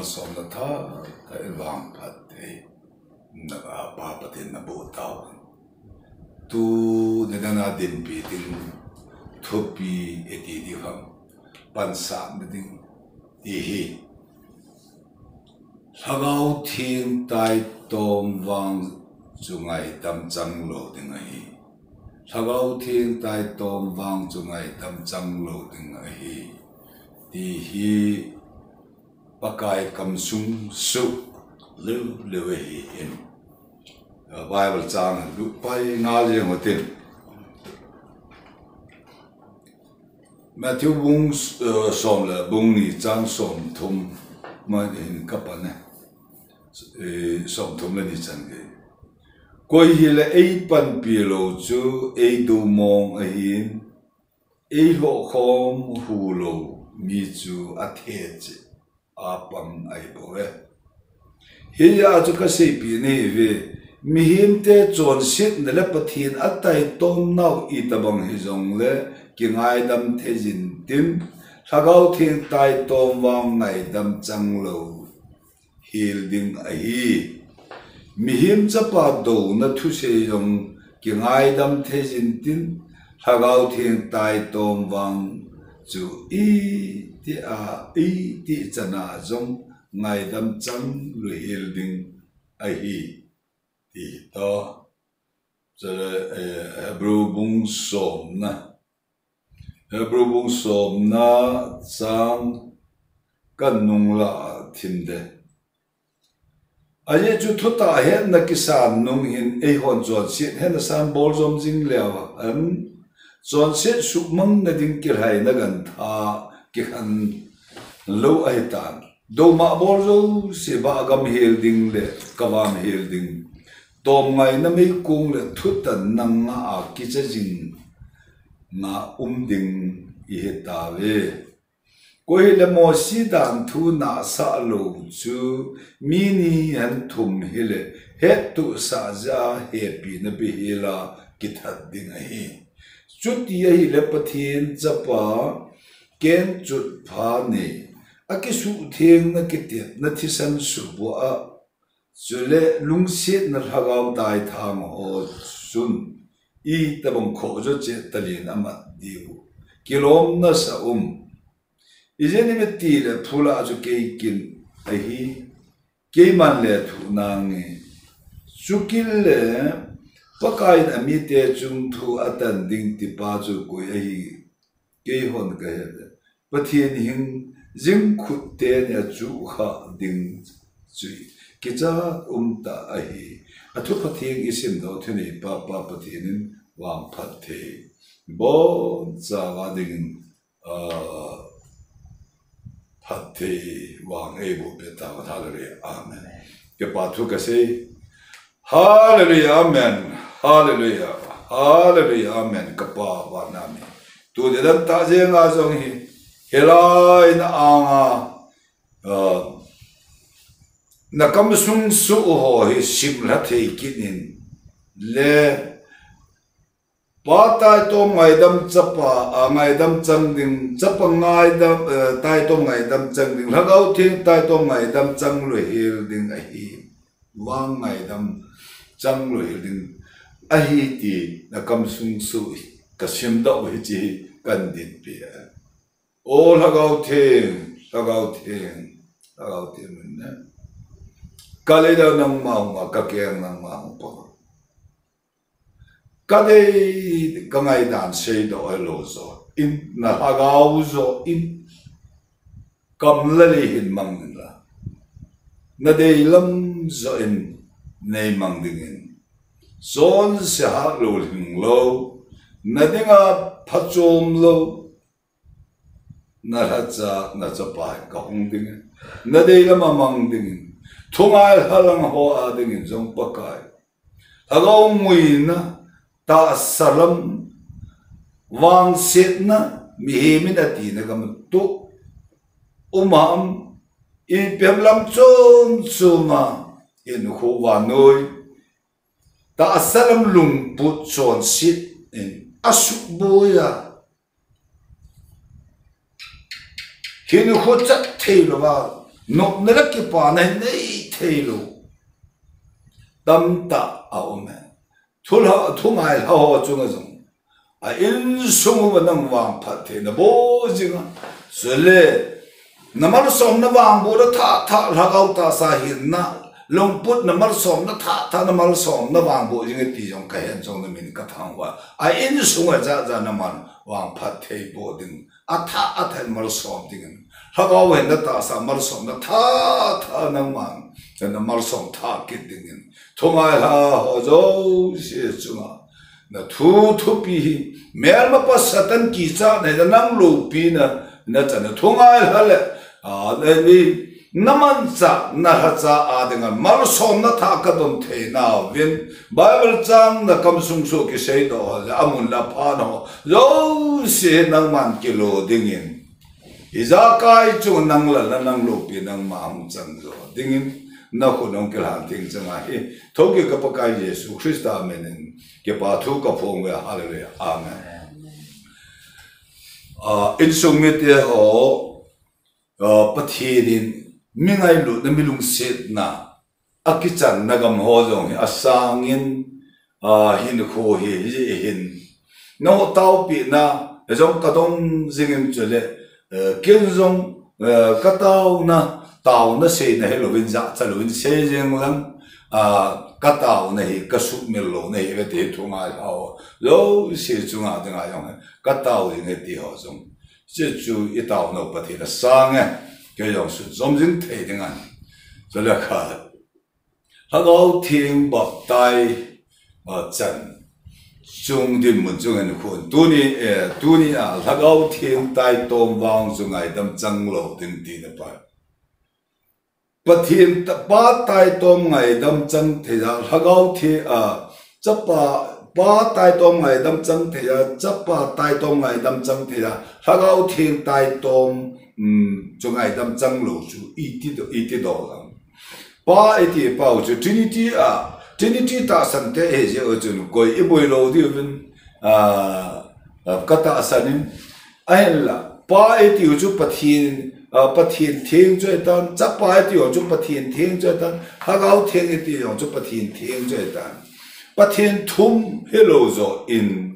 mal som na tha kai wang phat the na pa patin na bu taw tu ne na din pi tin thopi eti di ham pan sa na ding ti hi sagau thing tai tom wang chungai tam chang lo ding hi sagau thing tai tom wang chungai tam chang lo ding hi ti hi pakai kam sung su lu hi in Bible chang lu pai nga le ngotin Matthew bung som la bung ni chang som thum ma in kapane som thum la ni chang ge koi hi la ei pan pi lo chu ei du mong a hin ei ho khom hu lo mi chu a the che apam ai boe hi ya chu ka sei pi ni ve mi him te chon sit na le pathin atai tom nau I tabang hi jong le ki ngai dam the jin tim sagau thing tai tom wang ngai dam chang lo hil ding a hi mi him chapa do na thu se jong ki ngai dam the jin tim sagau thing tai tom wang chu ti chana jong ngai dam chang lu hil ding a hi ti to Hebrew bung som na chang kan nung la thim de aye chu thuta hen na kisan nung hin ei hon chon sit hen san bol zom jing lewa an chon sit su mang na ding kir hai na gan tha ki han lo ai tan do ma bol zo se ba gam hel ding le kawam hel ding tom ngai na me kung le thutan nang a ki cha jing na ding I heta ve koi le mo si dan thu na sa lo chu mini han thum hele he tu sa ja he pi na bi hela ki that ding hi chuti hi le pathin chapa ken chut pha ne aki su theng na ki te na thi san su bo a chule lung sit na thagau dai thang ho sun I tabong kho jo che talin ama diu kilom na sa izeni me ti le phula ju ke kin a hi ke man le thu nang chukil le pakai na mi te chung thu atan ding ti pa ju ko a hi ke hon ka he pathian hing jing khut te ne chu kha ding chui ki cha ta a hi athu pathian isim do thuni pa pathian wang phat the bo cha wa ding Hati wang ebu beta hallelujah amen. Kepatu kasih hallelujah amen hallelujah hallelujah amen kepa wanami. Tu dalam taje ngazong hi helai na anga nakam sung su ho hi simla thei kinin le pa tai to ngai dam chapa ngai dam chang ding chapa ngai dam tai to ngai dam chang ding lagau thing tai to ngai dam chang lu hil ding a hi wang ngai dam chang lu hil ding a hi ti na kam sung su ka sim da wi chi kan din pi o lagau thing na ka le da nang ma ka kyang nang ma po Kadai kangai dan sei do elo zo in na hagau zo in kam lali hin mang la na dei lam zo in nei mang dingin zon se ha lo hing lo na dinga phachom lo na hacha na chapa ka hong dingin na dei lam mang dingin thungai halang ho a dingin zong pakai hagau mui na ta salam wang sit na mihimin ati na kamutu umam ipemlam chon chuma in huwanoi ta salam lungput chon sit in asukboya hin ho chat thei lo ba nộp nó cái pa này này thấy lu tâm ta ảo mẹ thu ngài hao chung azung in sung mà nang vang phát thế nó bố gì ngà rồi lệ namal som na vang bố đó tha lagaw ta sa hin na long put namal som na tha namal som na vang bố gì cái tí trong cái hiện trong mình cái thằng qua in sung ở ra namal vang phát thế bố đừng tha namal som đừng lagaw hen na ta sa namal som na tha nang mang namal som tha cái đừng thu ngài hao zo xie chung à na thu pi mer ma pa satan ki cha ne nang lu pi na cha na thungai hale ne ni naman cha na ha cha a denga mal som na tha ka dom the na vin bible chang na kam sung so ki sei do amun la pha no lo se nang man ki lo dingin iza kai chu nang la nang lu pi nang ma ang chang zo dingin na ko nong ke han ting changa hi thoki ka pa kai yesu christa menen ke pa thu ka phong we hallelujah amen in sung me te ho pathirin mingai lu na milung set na akichan nagam ho jong asangin hin kho hi hin no tau pi na jong ka dong jingim chule ken jong ka tau na tàu nó xây này là bên dạ cho bên xây riêng lắm các tàu này các súp mèo lô này cái tiền thu ngài họ lâu xây chung à từng ngày giống các tàu thì người đi họ giống chỉ chú ít tàu nó bắt thì là sang ấy cái giống sự giống những thế từng ngày cho nên cả họ có thiên bậc đại chân trung điểm một chung anh khuôn tu ni họ có thiên đại tôn vang chung ngày đâm trăng lô từng đi được phải pathin pa tai tom ngai dam chang theya hagau the chapa pa tai tom ngai dam chang theya chapa tai tom ngai dam chang theya hagau thing tai tom chungai dam chang lo chu iti do pa iti pa chu trinity ta san te he je o chu koi e boi lo di vin kata asanin aila pa iti chu pathin pathin thieng chơi tan chắc bài thì ông chụp pathin thieng chơi tan hagao thieng thì ông chụp pathin thieng chơi tan pathin thum hello zo in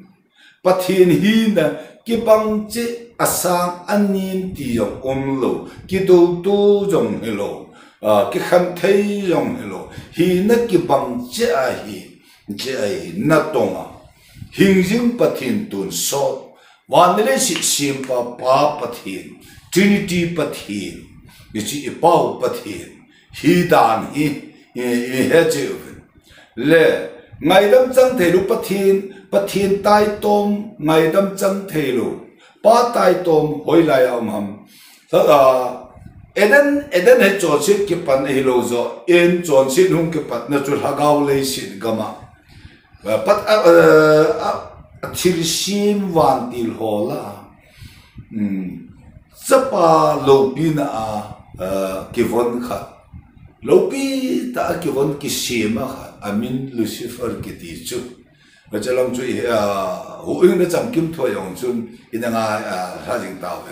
pathin hi na ki bang che asang anin ti ông lo ki tu jong hello ki kham thei jong hello hi na ki bang che a hi na tonga hing jing pathin tun so wanle si sim pa pathin Trinity pathin, which is Pau pathin, he dan he hedgehog. Le, Maidam Chang Telu pathin tai tom, Maidam Chang Telu, pa tai tom, hoilai amham. So, Eden had Joseph Kipan Hilozo, in John Sin Hung Kipat, natural Hagao Lacid Gama. But till Sim Van Til Hola. Sapa lopi na kivon kha lopi ta kivon ki sema kha amin Lucifer ki ti chu bachalam chu hu ing na cham kim tho yong chun inanga ha jing ta we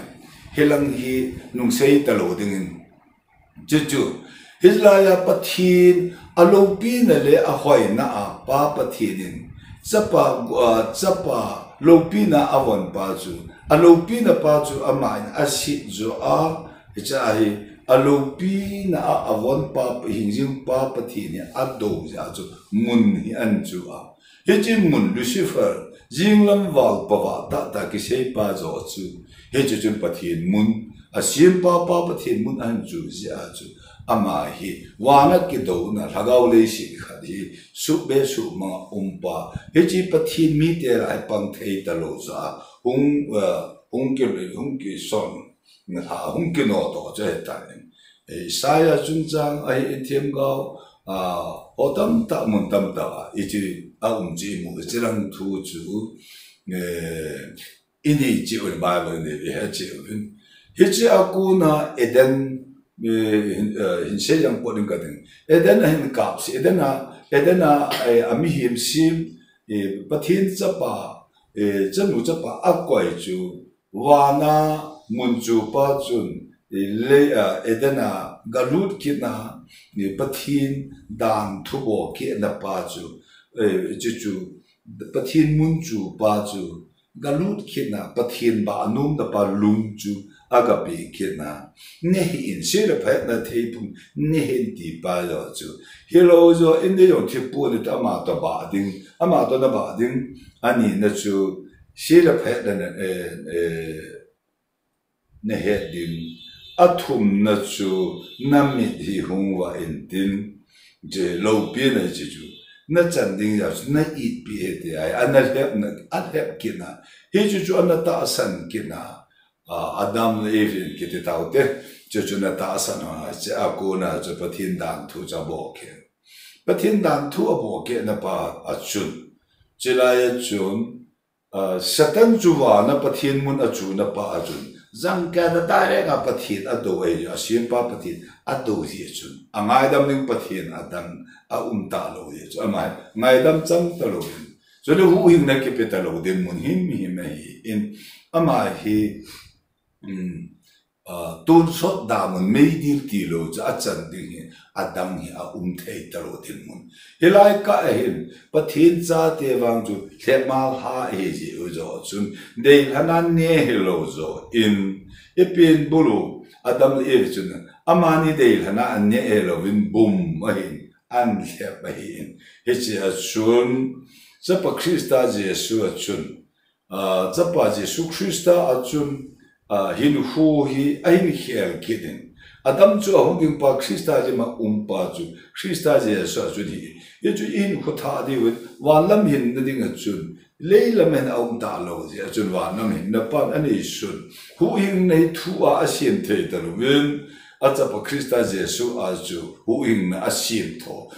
helang hi nung sei ta lo ding chu Israel pathin alopi na le a hoi na pa pathin sapa lopi na avon pa chu alopi na pa chu amain asit zo cha hi alopi na avon pa hingjing pa pathini ado ja chu mun hi an chu he chi mun Lucifer jinglam wal pawa ta ki sei pa zo chu he chu pathin mun asim pa pathin mun an chu ja chu ama hi wana ki do na lagaw le si khadi su be su ma umpa he chi pathin mi te ra pang thei ta lo za hung ki son hung ki no to je ta Isaiah junjang ai etiem gao odam ta mun tam ta iti ji mu jilang tu chu ini ji ul Bible ne he ji he ji aku na Eden in sejang poding kading Eden hin kaps Eden ami him sim pathin chapa chanu chapa akwai chu wana munchu pa chun le Edena galut kina ni pathin dan thubo ki na pa chu chu pathin mun chu pa chu galut kina pathin ba anum da pa lung chu agapi kina ne in sele pha na theipum ne hen ti pa lo chu hello zo in de yong thipu ni ta ma to ba ding ama to na ba ding ani na chu sele pha na ne he din athum na chu nami hi hungwa in tin je lo pi na chu na chan ding ya na it pi he te ai anal hep na at hep kina he chu an ta san kina Adam Levin kiti taute chu na ta san ha che akuna chu pathin dan thu cha bo ke pathin dan thu bo ke na pa achun chilaya chun satan chuwa na pathin mun achu na pa achun zang ka da tare ga pathin ado ai asim pa pathin ado hi chun angai dam ning pathin adang a ta lo ye chu amai ngai dam chang ta lo so le hu hing na ke pe ta lo den mun him hi mai in amai hi tôn sốt đào mình mấy điều tỷ lệ cho chân đi adam hi thei taro tin mun hilai ka hin pathin cha te wang chu thlemal ha he ji uzo chun dei hanan ne hello zo in ipin bulu adam e chun amani dei hana an ne elo win bum mahin an hlep mahin he chi chun zapa Krista Jesu chun zapa Jesu Krista chun hin hu hi ain hiel kidin adam chu hong ding pa Krista je ma pa chu Krista je so chu di ye chu in khu tha di wen wan lam hin na ding chun leilam hen ta lo je chun wan nam hin na pa ani sun hu hing nei thu a sim the ta lo wen acha pa Krista je su a chu hu hing na asim tho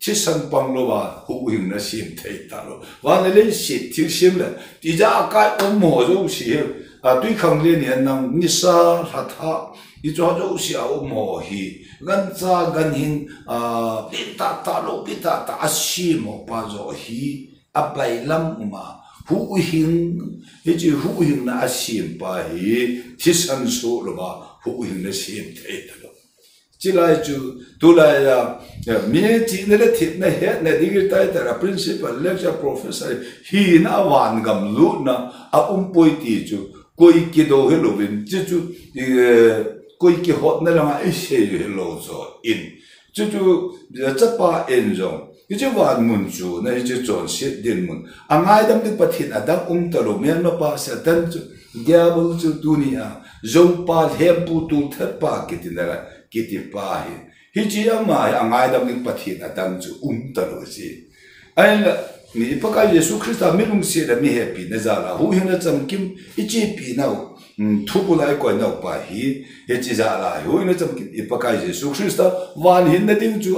thisan pang lo wa hu hing na sim the ta lo wan le si thi sim le ti ja ka mo zo si tuy không liên hệ năng nisa hatha icho jo sia o mo hi gan cha gan hin pita ta lo pita ta asimo pa zo hi abai lam ma hu hin ji hu hin na asim pa hi thisan so lo ba hu hin na sim the ta lo chilai chu tu la ya me chi ne le thit na he na digir tai ta principal lecture professor hi na wan gam lu na a poi ti chu koi ki do hello vin chu koi ki hot na la ai se hello zo in chu cha pa en zo chu wan mun chu na chu chon se din mun angai dam de pathin adam ta lo men no pa sa tan chu diabol chu dunia zo pa hem pu tu tha pa ki tin la ki ti pa hi chi ama angai dam de pathin adam chu ta lo si ai ni paka Yesu Krista milung se da mi happy na zala hu hina cham kim ichi pi na thu bu lai ko na pa hi he chi zala hu hina cham kim ipaka Yesu Krista wan hin na ding chu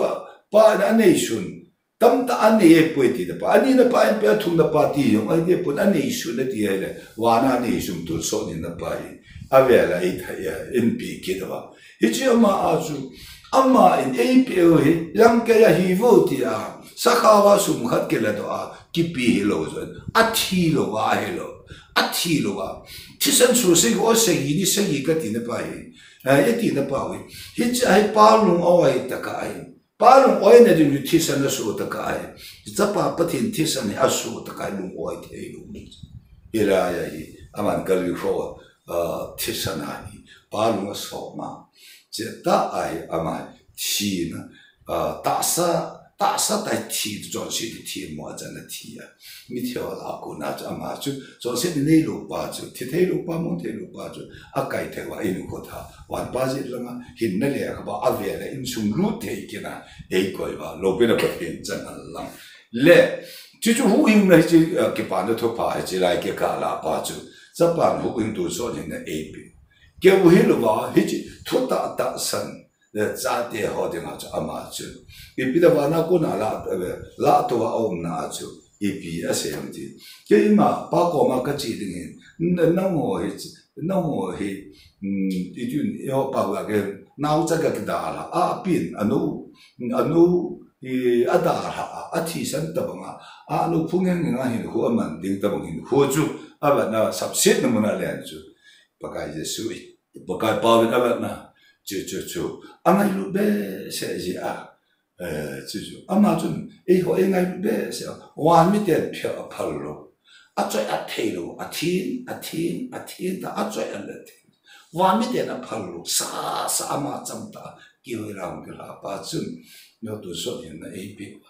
pa na nei sun tam ta an nei poi ti da pa ani na pa en pe thum na pa ti yong ai de pon an nei sun na ti hele wa na nei sum tu so ni na pa hi ave la i tha ya in pi ki da ba hi chi ma a chu amma in ei pe hi yang ke ya hi vo ti a sakhawa sum khat ke la do a ki pi lo zo athi lo wa hello athi lo wa thisan su se go se gi ni se gi ka ti na pa hi e ti na pa wi hi ai pa lung o ai ta ka ai pa lung oi na di thisan na su ta ka ai za pa pathin thisan a su ta ka lung oi the lu ni ira ya hi aman ka lu fo thisan ai pa lung so ma je ta ai ama chi na ta sa dai ti zo si di ti mo zan de ti ya mi tiao la ko na za ma chu zo si de nei lu pa chu ti te lu pa mo te lu pa chu a kai te wa in ko tha wan pa ji la ma hin na le ka ba a ve la in sum lu te ki na e ko ba lo pe na pa hin zan la le chu chu hu ing na ji ke pa na tho pa ji lai ke ka la pa chu za pa hu ing du so ni na e pi ke wu hi lu ba hi ji thu ta san za de ho de na cha ama chu ipi da wana ko na la to wa om na chu ipi asem ti ke ma pa ko ma ka chi ding na mo he i ju yo pa wa ke na u cha ka da la a pin anu i ada ha a thi san ta ba a nu phung heng nga hin ho man ding ta ba hin ho chu aba na subset na mo na len chu pa ka Jesu pa ka pa ba na 就，啊爱路呗，是是啊，就，啊嘛阵，好爱路呗是，完咪点票跑咯，啊再啊退咯，啊天，啊再啊来退，完咪点啊跑咯，啥嘛长大，叫人个喇叭阵，要读书人的 A B 啊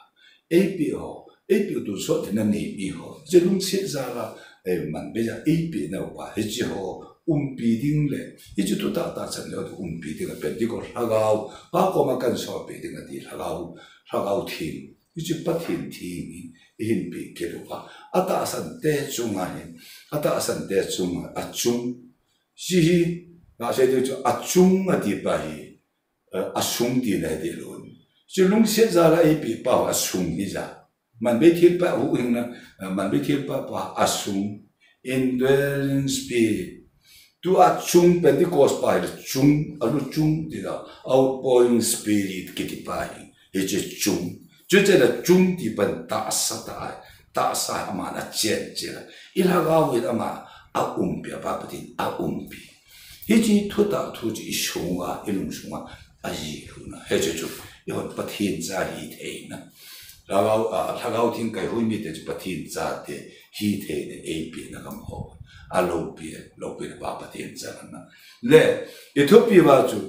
，A B 读书人的你比好，这种现在啦，蛮比较 A B 那话，迄只好。必定咧，一直都大成了必定嘅，变啲個黑牛，包括嘛跟上必定嘅啲黑牛天，一直不天現必嘅咯話，啊大神得中啊現，啊大神得中啊中，是那些叫做啊中啊啲吧係，啊中啲嚟啲咯，就弄現在啦一比包啊中一咋，萬別天把好用啦，萬別天把啊中 ，endurance speed。Tu achung Pentecost pai le chung alu chung di da outpouring spirit kiti pai he je chung je le chung di ban ta sa ma na chen je la ila ga wi da ma a pia ba pati a pi he ji tu da tu ji shung a ilung shung a yi hu na he je chu yo pathin za hi the na la ga tin kai hui mi te pathin za te hi the ne e pi na kam ho a lo pi de ba pathin za na le Ethiopia ba chu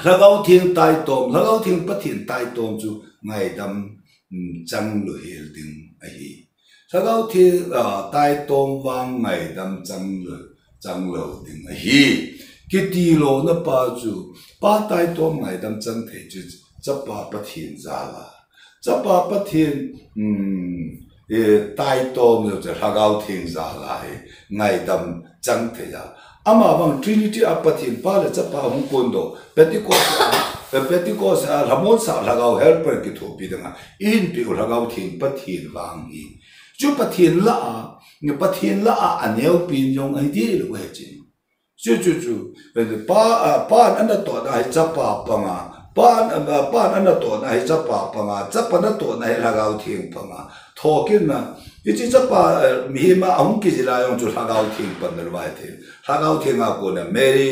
la ga tin tai tom la ga tin pathin tai tom chu ngai dam chang lo hel ding a hi la ga tin tai tom wang ngai dam chang lo ding a hi ki ti lo na pa chu pa tai tom ngai dam chang the chu cha pa pathin za la cha pa pathin tai tom lo cha la ga tin za la he ngai dam chang the ya ama bang trinity apathin pa le cha pa hong kon do Pentecost ramon sa la ga helper ki thu pi danga in pi la ga tin pathin wang hi chu pathin la aneu pin yong ai di lo he chi chu pa an da to da cha pa pa nga pa an da to da cha pa pa nga cha pa na to na la ga tin pa nga tho kin na ichi cha pa mi ma ang ki jila yong chu la ga tin pa na wa the la ga tin nga ko na mary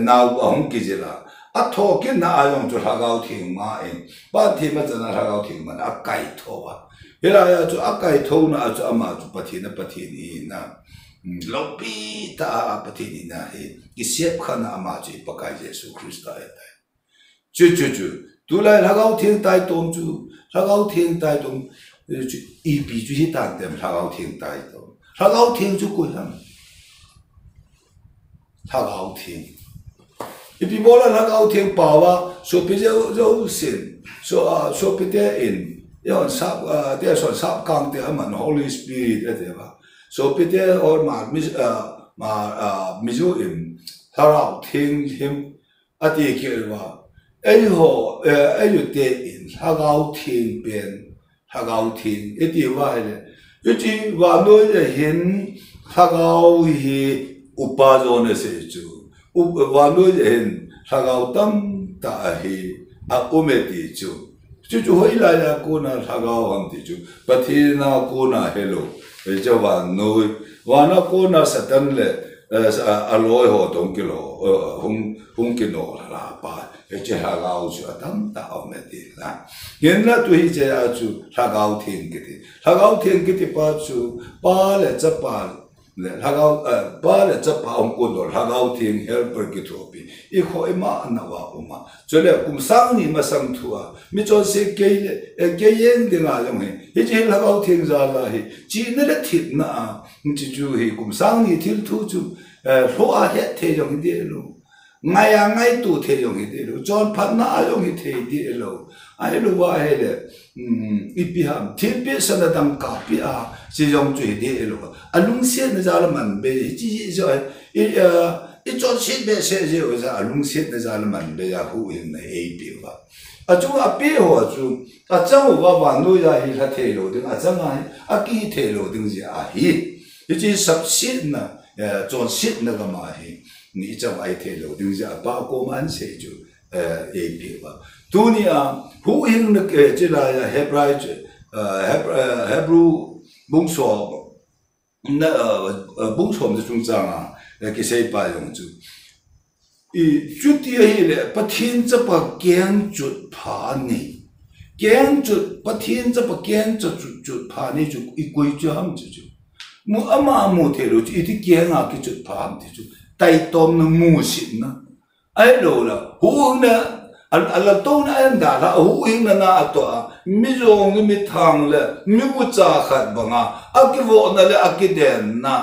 na ang ki jila a tho kin na ayong chu la ga tin ma en pa thi ma cha na la ga tin ma a kai tho wa ila ya chu a kai tho na chu ama chu pathin ni na lo pi ta pathin ni na he ki sep khana ama chu pa kai jesu christ ai ta chu tu lai la ga tin tai tom chu la ga tin tai tom chu i bi chu hi ta dem la ga tin tai tom la ga tin chu ko ham la ga tin一比波兰那个天宝啊，说比较柔性，说比较in，要三点说三刚的蛮 Holy Spirit 对吧？说比较or 咪就 in， 他老听啊第一个话，有点 in， 他老听边，他老听一点话咧，一句话多的 in， 他老去有巴种的时候。网络人他搞当大黑啊，我们地就回来呀，过那他搞完地就，不听那过那黑路，就网那过那是等嘞，啊罗活动去咯，红去咯啦吧，这他搞就当大我们地啦，原来对这啊就他搞天个的，他搞天个的把就把嘞这把。他搞把了这把我们过到他搞天 helper 给托比，一块嘛那哇嘛，所以我上年嘛上土啊，没做些给人的那种嘿，一直他搞天啥啦嘿，只那个天呐，你就嘿，我上年天土就说啊些天用的咯。ngay tu thế dùng cái đó, John Pan na dùng cái thế đó, ai lu wa hay là, ipiham, thiên biết sao là đăng cáp à, sử dụng cái thế đó, alung xiết nó ra là mình bây chỉ rồi, John xiết bây giờ rồi ra alung xiết nó ra là mình bây giờ hữu hình này biểu à, chúng biểu hòa chúng, chẳng qua bạn nuôi ra thì là thế đó, chẳng ai, cái thế đó đừng gì hi, chỉ sắp xiết na, John xiết na cái mà hi. 你这外头路定下把过满些就也别吧。多年啊，呼应那个这来Hebrew 蒙说那蒙说我们的中章啊，给谁把用就จุดที่เละประเทศจะปะแกงจุดผานี่แกงจุดประเทศจะปะแกงจะจุดผานี่จุดอีกุยจะทำจุดมูอามามูเทลุจุดที่แกงอากิจุดผาที่จุดไต่ตอมนมูสินนะไอ้โลละหูนะอันละตัวนั้นอันดาละหูอิงนะนะตัวมิจงมิทางเลยมิบุจาขัดบังอากิโวนั่นเลยอากิเดนนะ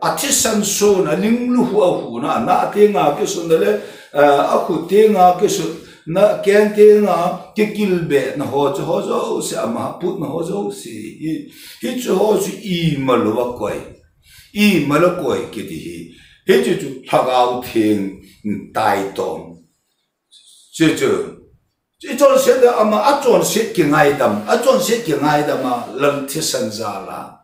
อาทิสันสูนะลิงลูหัวหูนะนาเตียงอากิสุนั่นเลยอาคุเตียงอากิสุนะแกนเตียงอากิกิลเบนะโฮจเสียมาพุทนะโฮจสิฮิจโฮจอีมาลวะกวยอีมาลวะกวยกิติฮิจทักเอาเทียงตายตอง这种现在阿妈阿种些给爱的，阿种些给爱的嘛，人体生长啦。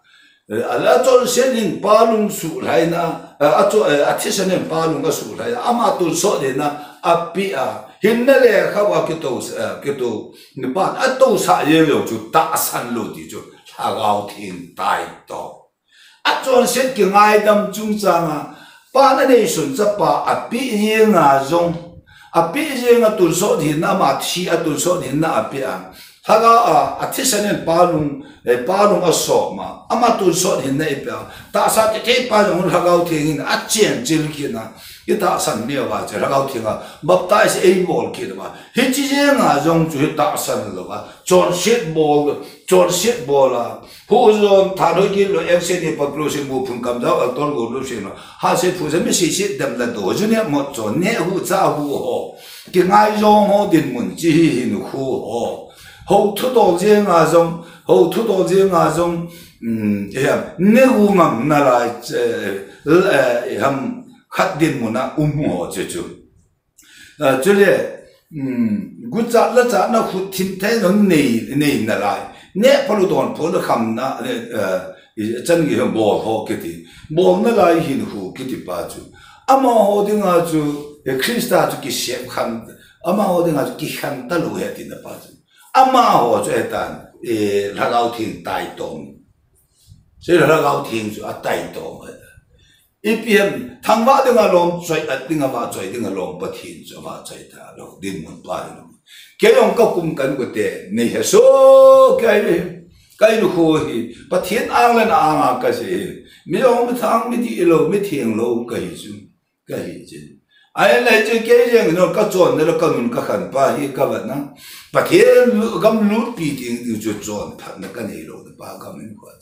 阿种些人把龙出来呢，阿种阿体生人把龙个出来，阿妈都说的呢，阿比啊，现在嘞，他话叫你把阿都啥也有就大山路的就他高天大道，阿种些给爱的中长啊，把那内顺着把阿比人啊种。阿比人啊，读书人啊嘛，提啊读书人啊阿比啊，他个阿提生人巴龙啊说嘛，阿嘛读书人那一边，大山的这巴龙他高听啊，见真去呐，一大山没有吧，就他高听啊，莫大是 A 波去的嘛，迄之前啊种就大山了吧，转些波啦，或者他都给了 F C 的把路线无碰感到啊，多个路线了，还是不是没些些得了多，就那么做那户咋户好，给爱用好的门子很户好，好土多钱啊种，那户嘛那来他们看的门啊好就，这里古早那户听太能内那来。เนี่ยพอรู้ตอนพอรู้คำนะจันกี่บ่พอกิติบ่นั่นไรหินหูกิติป้าจูอามาโหดิงาจูคริสต์จูกิเชฟขันอามาโหดิงาจูกิขันตะลุยตินะป้าจูอามาโหจูเอตันรักเอาทิ้งตายตรงใช่รักเอาทิ้งจูอัตตายตรงอีเพียงทางว่าดิงาลมใจดิงาว่าใจดิงาลมปะทิ้งจูว่าใจตาลงดินมันป้าลงแกยองก็คุมกันก็เตะในเหตุโซ่ไกลลูกหัวฮีประเทศอ่างเลยนะอ่างก็สิไม่ยอมไม่ทางไม่ดีโลไม่เที่ยงโลก็ฮิจุไอ้อะไรจะแกยังเนาะก็จวนแล้วก็นุนก็ขันป้าฮีก็แบบนั้นประเทศกำลุดปีทิ้งอยู่จวนพันนักกันฮีโลป้าก็ไม่กว่า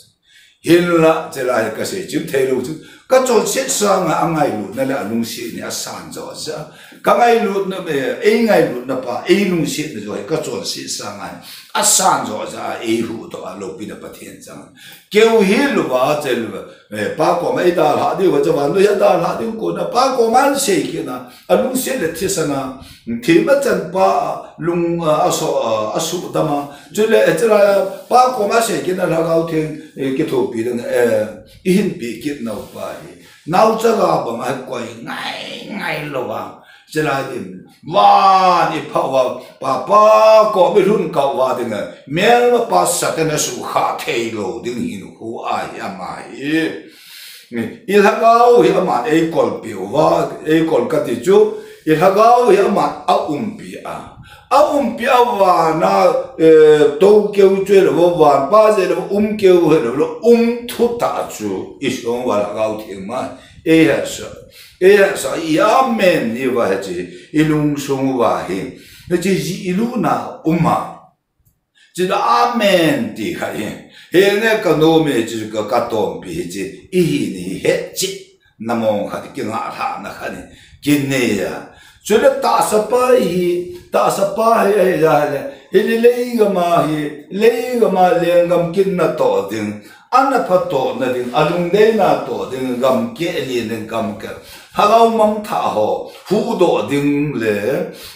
เห็นละจะไรก็สิจุดเทโลจุก็จวนเสียสร้างอ่างไงลุดนั่นแหละลุงเสียเนี่ยสานจอดซะก็ไงลุดนั่นไงลุดนะป้าลุงเสียเนี่ยจอยก็จวนเสียสร้างไงสานจอดซะหูตัวลูกปีนั้นประเทศจังเกี่ยวหิลว่าจะป้าก็ไม่ได้หาดีว่าจะวันนู้นได้หาดีกูนะป้าก็มันเสียกินะลุงเสียเลยที่สนะที่มันจันป้าลุงอสุดมาจุดเลยจะป้าก็มันเสียกินะแล้วเขาทิ้งกิทูปีนั้นอินปีกินเอาไปน่าจะกลับมาให้ก่อยง่ายเลยว่าจะไรดิว่านี่เพราะว่าป้าก็ไม่รู้เขาว่าดึงแม้ว่าป้าสัตย์นั้นสุขาเทโลดึงหินหัวอยามาอีหลักเอาอีอามากอลปิวว่ากอลกัติจูอีหลักเอาอีอามาเอาปีว่านะโตเกียวเจริญว่าป้าเจริญเกียวเจริญทุตตาจูอีช่วงว่าหลักเอาทิ้งมาsa amen ni wa ji ilung sung wa hi ji iluna umma ji da amen ti kha he ne ka no me ji ka tom bi ji i ni he ji namo kha ki nga tha na kha ni kin ne ya ju da ta sa pa hi ya le le ga ma lengam kin na to ding anna phato na ding alung de na to ding gam ke li ding gam ka hagau mang tha ho hu do ding le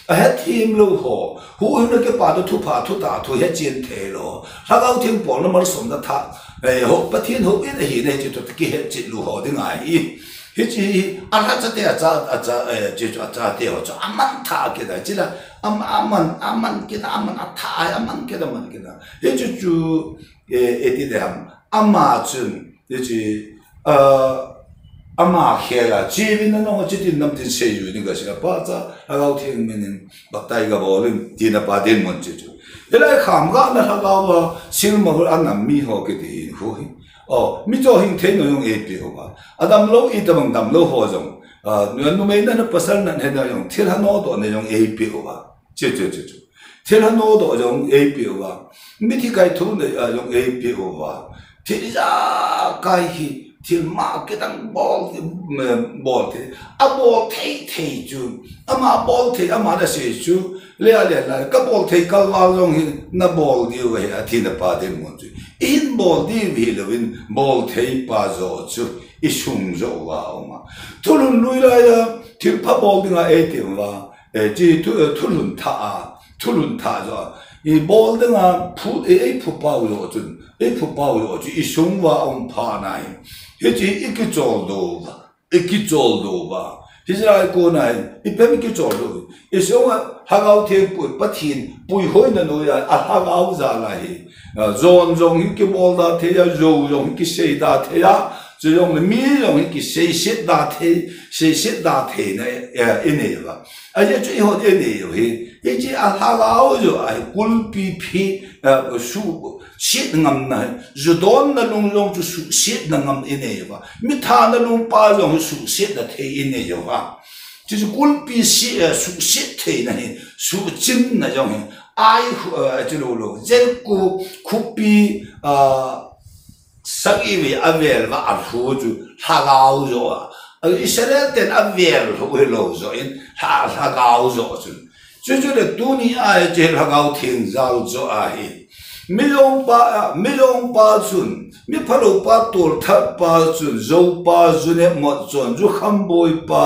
a ha thim lo ho hu na ke pa do thu pha thu ta thu he chen the lo hagau thim po na mar som na tha ho pathin ho in hi ne chi to ki he chi lu ho ding ai hi chi ala cha te cha chi cha te ho cha aman tha ke da chi la aman ke da aman tha aman ke da man ke da he chu e ti de ham ama chun ji ama khela chivin no chitin nam tin se yu ni ga sia pa cha hagau thing min baktai ga bolin tina pa den mon chu elai kham ga na hagau wa sil mo an nam mi ho ke ti hu hi o mi cho hing the no yong e pi ho ba adam lo I tamang dam lo ho jong nu me na pasal na he da yong thil ha no do ne yong e pi ho ba che thil ha no do yong e pi ho ba mi thi kai thu ne yong e pi ho ba thil ja kai hi til market ang ball the a ball the chu ama ball the ama da se chu le la ka ball the ka la long hi na ball di we a thi na pa den mon chu in ball di vi lo in ball the pa zo chu I shung zo wa ma tulun lui la ya til pa ball di nga e ti wa ji tulun ta zo I ball di nga pu e pu pa wo chu e pu pa wo chu I shung wa on pa nai Hiji iki joldo ba. Hizra ko na ipem iki joldo. Isonga hagau the patin pui hoi na no ya hagau za la hi. Zon zong iki bolda the ya zo zong iki sei da the ya. Zong mi zong iki sei sit da the na ine ba. Aje chu ho ine yo hi. Hiji hagau zo ai kul pi su shit ngam na jodon na long chu su shit na ngam ine ba mi tha na lung pa jong su shit na the ine yo ba chu kul pi si su shit the na hi su chin na jong ai chu lo zen ku pi sagi vi avel va a hu chu ha gao zo Israel ten avel ho lo zo in ha gao zo chu le tu ni ai je ha gao thing zao zo ai Million pa chun mi phalo pa tol tha pa chun zo pa zune mo chon ju khamboi pa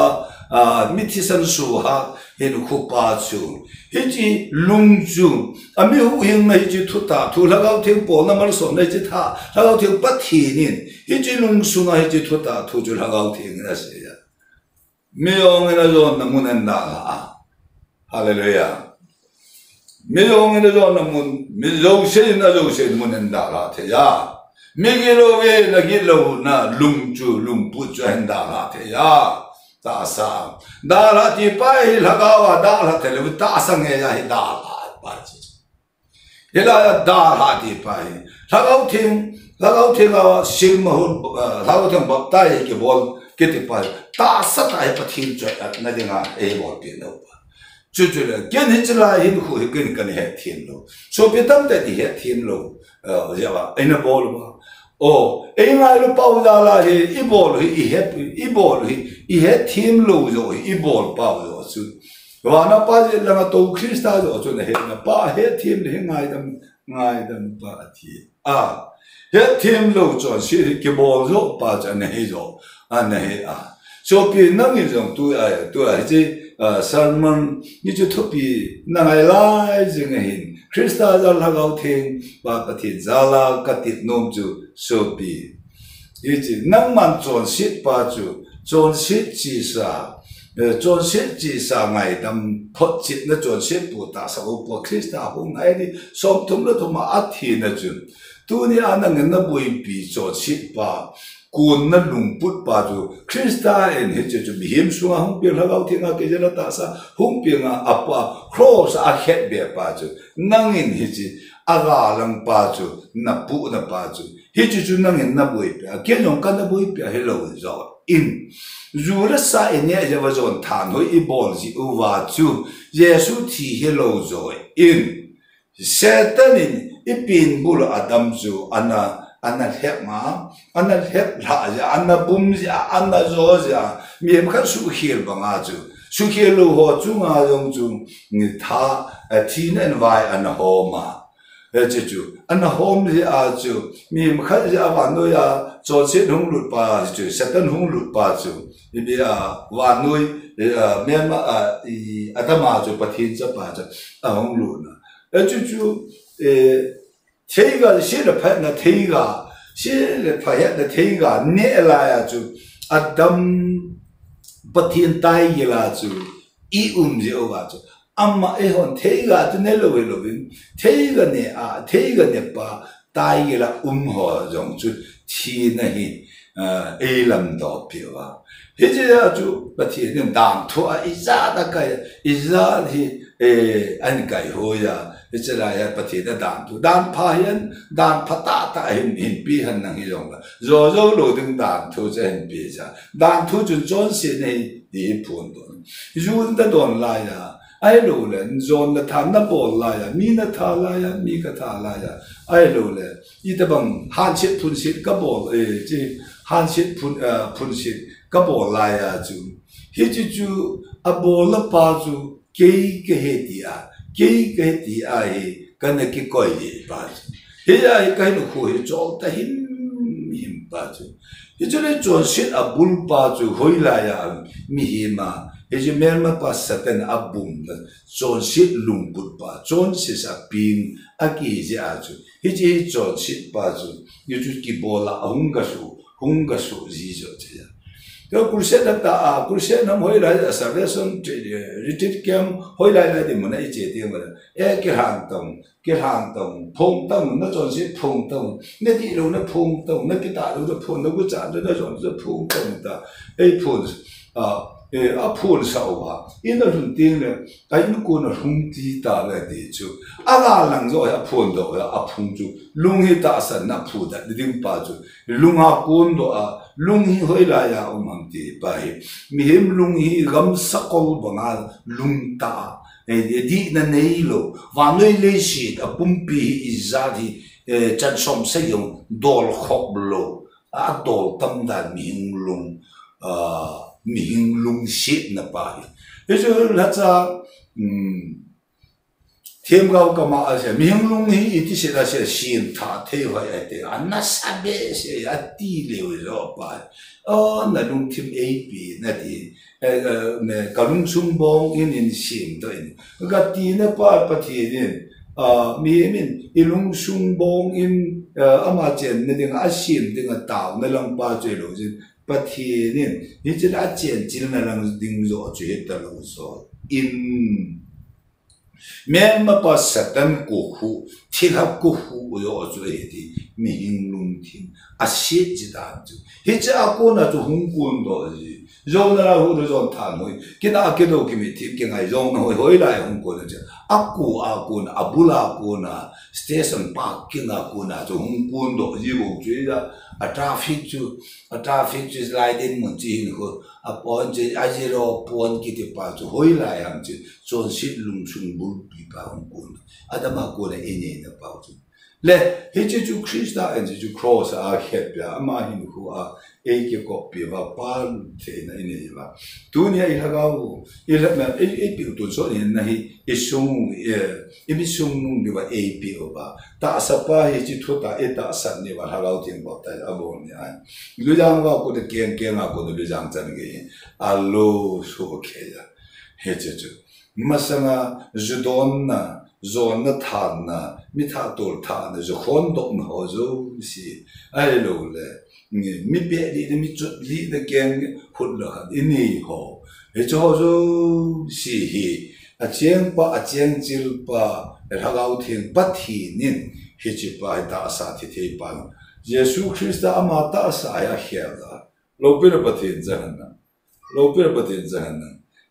mi thisan su ha hin khu pa chu hiji lung chu ami hu hing na hiji thu ta thu lagau thing po na mar so na ji tha lagau thing pa thi nin hiji lung su na hiji thu ta thu ju lagau thing na se ya million na zo na mun na hallelujah Million in the zone moon, Mizo say na zo say moon and dala te ya. Migilo we la gilo na lung chu lung pucho and dala te ya. Tasa. Dala ti pai lagawa dala te lu tasang e ya dala pachi. Yela dala ti pai. Lagaw ting awa sim mahun lagaw ting baptai ke bol kiti pai. Tasa ta e patin cho na dinga e bol pi no. Chú là kiến hết là hiện khu hiện cái này hết thiên lo, số biết tâm tại thì hết thiên lo, giờ bà anh nó bảo mà, anh ai nó bảo ra là thì bảo hết thiên lo rồi, bảo rồi chứ, và nó bảo gì là mà tu Christa rồi cho nên nó bảo hết thiên thì ngay đâm bảo thì hết thiên lo cho sự cái bảo rồi bảo cho nên rồi, này số biết năng cái giống tôi chứ sermon như chú thúc bị năng lại gì nghe hin Christa zal hagau thing và cái thiệt zala cái thiệt nom chú số bị như chứ năng man chọn shit ba chú chọn shit chỉ sa ngày đâm phật chít nó chọn shit bù ta sao bù Christa hôm nay đi sống thùng nó thùng mà ắt thì nó chú tu ni anh năng nó bùi bị chọn shit ba cuốn nó lùng bút ba chú Christa en hết chú bị hiểm xuống không biết hagau thing cái gì là ta sa không biết apa cross hết bề ba chú năng in hết chứ aga lang ba chú na ba chú hết chú năng in na bùi bề cái nhung cái na bùi bề hello rồi in dù là sa in nhé giờ vào zone thàn hồi ibol gì uva chú Giêsu thì hello rồi in Satan in ipin bul Adam chú anna hep la ja anna bum ja anna zo ja miem khan su khil banga chu su khil lo ho chu nga jong chu ni tha thin and vai an homa chu anna hom ji a chu miem khan ja wa no ya zo che hung lut pa chu Satan hung lut pa chu bi wa noi miem atama chu pathin cha pa cha hung lut na chu thế cái sẽ là phải là thế là thế cái nè là chú Adam bắt hiện tại là chú ý gì ở vậy chú amma hòn thế cái chú nè lâu thế cái nè ba tại là họ giống chú thì này ấy làm đó biểu à thế chứ chú bát thiên niệm đàn thua ý ra đã cái ý ra thì anh cái hồi à thế chứ là bát thiên đã đàn phá hiền đàn phá ta hình hình bi hình năng hiệu là rồi rồi đồ đừng đàn thua cho hình bi ra đàn thua cho chọn xin này đi phun đó dù đã đồn lại à ai lâu lên zone là tham na bol lại à mi na thà lại à mi cái thà lại à ai lâu lên ít bằng han chết phun chết cái bol chứ han chết phun chết cái bol lại à chú hết chú à bol là ba chú cái hết đi à cái hết đi à cái này cái coi gì ba hết à cái nó khôi cho ta hiểm hiểm ba chú hết cho nên chọn chết à bul ba chú hồi lại à mi hiểm à Jadi memang pas seten abum dan John sit lumput pa John sit saping aki je aju hiji John sit pa ju yuju ki bola hunga su zijo je तो कुर्से लगता कुर्से नम होई रहा Survekshan retreat camp होई रहा है दिमना इचे दिमना के हांग तंग फोंग तंग न जोन से फोंग तंग न दी रो न फोंग तंग न पिता रो न फोंग न गु जा न जोन से फोंग तंग ता ए फोंग आ फोंग सावा इन न रुन तिंग ने आ इन को न रुन ती ता ले दे जो आ ला लंग जो या फोंग दो या आ फोंग जो लुंग ही ता सन न फु दा दिम पा जो लुंग आ कोन दो आ lung hi hoi la ya umam ti pai mi hem lung hi gam sakol bangal lung ta di na nei lo wa noi le shi a pumpi izadi chan som se yong dol khop lo a dol tam da mi hing lung shi na pai e jo la cha thêm gạo cái mà sẽ miếng lung hi ít sẽ là sẽ xin thà thế vậy đấy anh nó sao biết sẽ ăn đi liều rồi phải là lung thêm AP nè thì cái lung sung bông in xin đấy cái tí nó phải thì mình lung sung bông in ama chen nè tiếng xin tiếng tao nè lòng ba chơi rồi chứ thì nè như thế là chen chỉ là lòng tiếng rồi chơi hết rồi in Mẹ mà bắt satan cổ hủ, thiết hợp cổ hủ ở chỗ ấy thì mình lung thiên, xét chỉ đàn chứ, hết chứ cô na chỗ hung quân đó gì, rồi na hủ rồi rồi thằng hồi, cái nào cái đâu cái mình thiết cái ngày rồi hồi hồi lại hung quân chứ, cô na, abula cô na, station park cái nào cô na chỗ hung quân đó gì bộ chuyện đó, traffic chứ lại đến một chi nữa, bọn chứ azero bọn kia thì bao chỗ hồi lại hàng chứ, chọn xịt lung sung bul bị bao hung quân, mà cô na anh ấy nó bao chứ. Le, hết chú Christa anh chú cross hết bia, mà hình khu ấy cái copy và pan thế này này và, tu này là gạo, mà biểu tu số này này sung nung đi và biểu và, ta sapa hết chú ta ta san này và gạo tiền bảo tại abon này, lưu giang vào cô được kiêng cô được lưu giang chân cái, alo số cái ya, hết chú, mà sang Judonna zon na than na mi tha tol tha na zo khon dok na ho zo si ai lo le mi be di mi chut li na keng phut la ini ho e cho zo si hi a cheng chil pa ra gau thing pa thi nin hi chi pa ta sa thi thi pa Jesu Christa ama ta sa ya khia da lo pe pa thin zahan na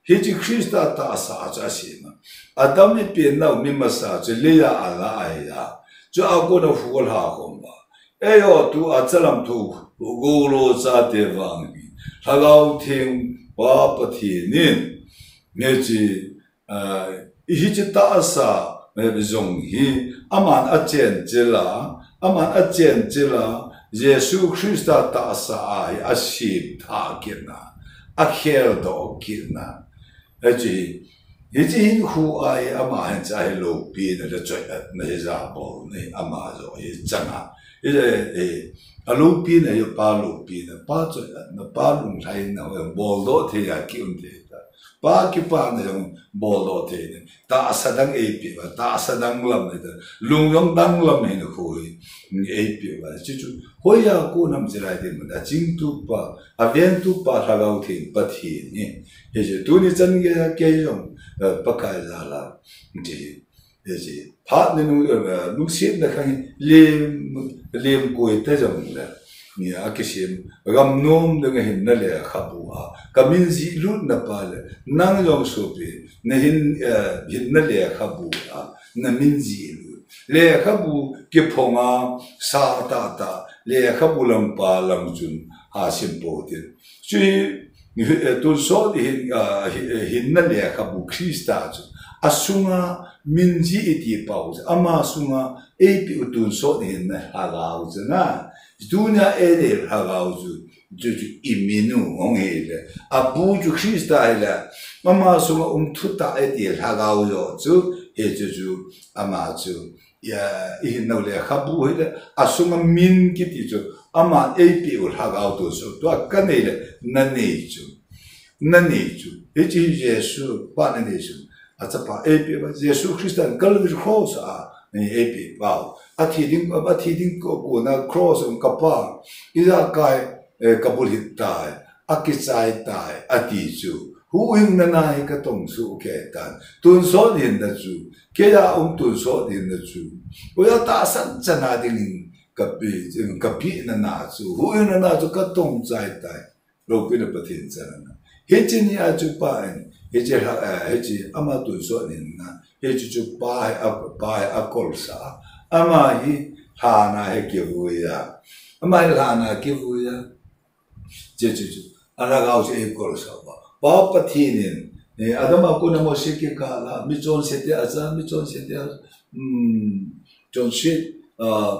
Hiji Christa ta sa cha si ma Adam ni pin na mi ma sa che le ya ala ai ya cho a ko na fu la ko ma e yo tu a chalam tu go lo sa de wang bi la gao thing ba pa thi nin me chi hiji ta sa me bi zong hi aman a chen chila Jesu Christa ta sa ai a si tha kina a khel do kina Aji, ini hu ai ama han cai lo pi na le choi na za bo ni ama zo ye changa ye a lo pi na yo pa lo pi na pa choi na pa lung lai na bo do the ya ki un de ta pa ki pa na yo bo do the ne ta sadang e pi ba ta sadang lam ne lung yong dang lam ne ko e pi ba chi chu ho ya ko nam je lai de ma da jing tu pa a vien tu pa tha gao thi pa thi ni ये तो नहीं चल गया क्या ये पकाया जाला ये फाट ने नुकसान ना कहीं लेम कोई तेज़ होंगे ni akisim gam nom de hin na le khabu a kamin zi lut na pale nang jong sopi na hin na le khabu a na min zi le khabu ke phonga sa ta le khabu lam pa lam chun ha sim po tin chui tu so hin na le khabu krista chu asunga min zi iti paus ama sunga epi utun so hin na hagau na dunia ede hagau ju iminu ngong hele abu ju krista hele ama sunga tuta ede hagau ju ju ama ju ya ihin no le khabu hele asunga min kiti ju ama epi ul hagau to so to kanele nane ju eji yesu pa ne su atapa epi ba yesu kristan kalbi cross a ni epi wow athiding ko na cross on kapa ida kai kabul hitai akisai tai atiju hu ing na ka tong su ke tan tun so din da ju ke ya tun so din da ju ko ya ta san chana ding kapi na ju hu ing na ju ka tong zai tai lo pi na pathin chana he chin ya ju pa heji ama tun so din na heji ju pa akol sa ama hi hana he kivuya ama hana kivuya je ala gao je ekol sa ba pathinin adama ko na mo sike kala mi chon sete aza mi chon sete chon shit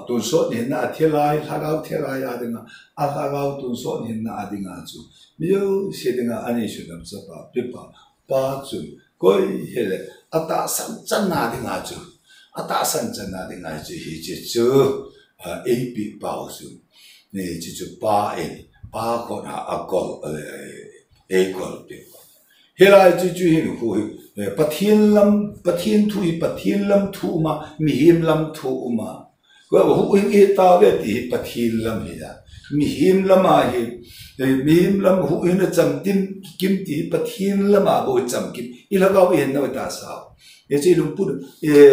tun so ni na thelai hagao thelai adinga hagao tun so ni na adinga chu mi yo sedinga ani shudam sa pa pipa pa chu koi hele ata san chan na dinga chu ata san chan na dinga chu hi chu ap pa chu ne chu pa ko na akol ekol pe helai chu hin hu pathin lam thu ma mi him lam thu ma ko hu in ta ve ti pathin lam hi da mi him lam a hi mi him lam hu in cham tim kim ti pathin lam a bo cham kim ila ga wi na ta sa ye chi lum pu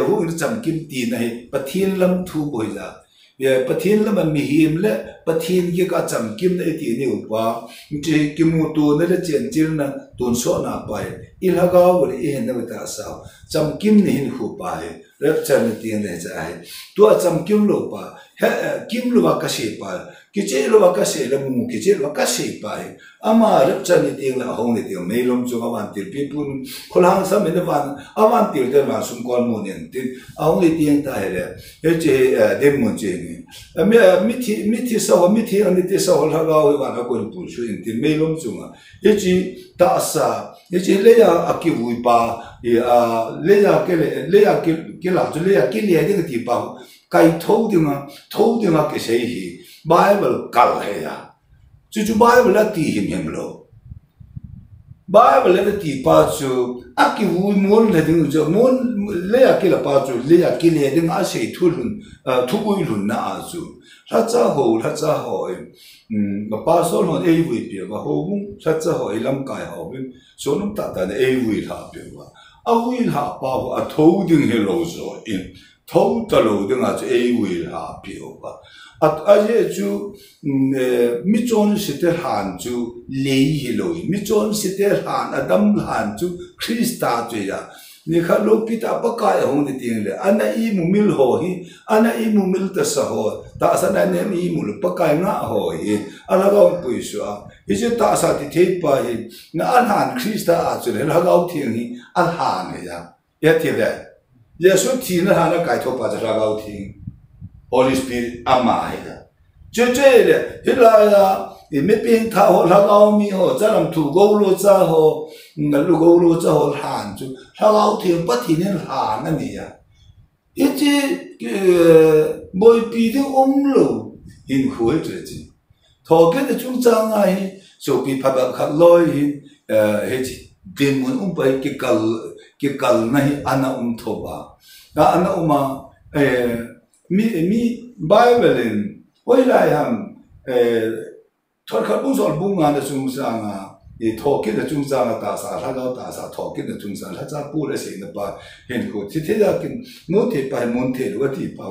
hu in cham kim ti na hi pathin lam thu bo da ye pathin lam mi him le pathin ye ka cham kim na ti ni upa chi kimu tu na le chen chil na tun so na pa ila ga wi na ta sa cham kim ni hin hu pa rep chan ti ne cha hai tu cham kim lo pa kim lo ka se pa ki che lo ka se la mu ki che lo ka se pa ama rep chan ti la hong ni ti me lom chu awan ti pi pun kholang sa me van awan ti de ma sum kon mu nen ti hong ni ti ta hele ye che de mu che ni mi ti sa mi ti an ti sa hol ha ga wa na ko pu shu ti me lom chu ma ye chi ta sa ye chi le ya aki wu pa le ya ke la chu le ya ke le de ti pa kai thou dinga ke sei hi bible kal he ya chu bible la ti him lo bible la ti pa chu aki wu mon le ding chu mon le ya ke la pa chu le ya ke le ding a sei thu bu lun na a chu la cha ho ma pa so no e wi pi ba ho mu la cha ho lam kai ho so num ta ta e wi la pi ba a wi la pa a thou ding he lo so in thou ta lo ding a chu e wi la pi ba a ye chu mi chon si te han chu le hi lo mi chon si te han adam han chu krista chu ya ni kha lo pi ta pa ka hong ni ting le ana I mu mil ho hi ana I mu mil ta sa ho ta sa na ne I mu pa ka nga ho hi ala ga pu su a hi je ta sa ti the pa hi na an han krista a chu le la ga ting hi an han ne ya ti le yesu ti na ha na kai tho pa ja la ga ting Holy Spirit ama hi da je le hi la ya me pin tha ho la ga mi ho cha lam thu go lo cha ho ngal lu go lo cha ho han chu la ga thi pa thi ne han na ni ya ye ji moi pi de lo in hu je ji tho ke de chung chang ai so pi pa ba kha loi hin he ji din mun pa ke kal na hi ana tho ba na ana uma mi bible in oi la ham thor kha bu sol bu nga na chung sang a e thokin na chung sang ta sa la ga ta sa thokin na chung sang la cha pu le se na pa hen ko ti the ya kin mo the pa mon the lo ti pa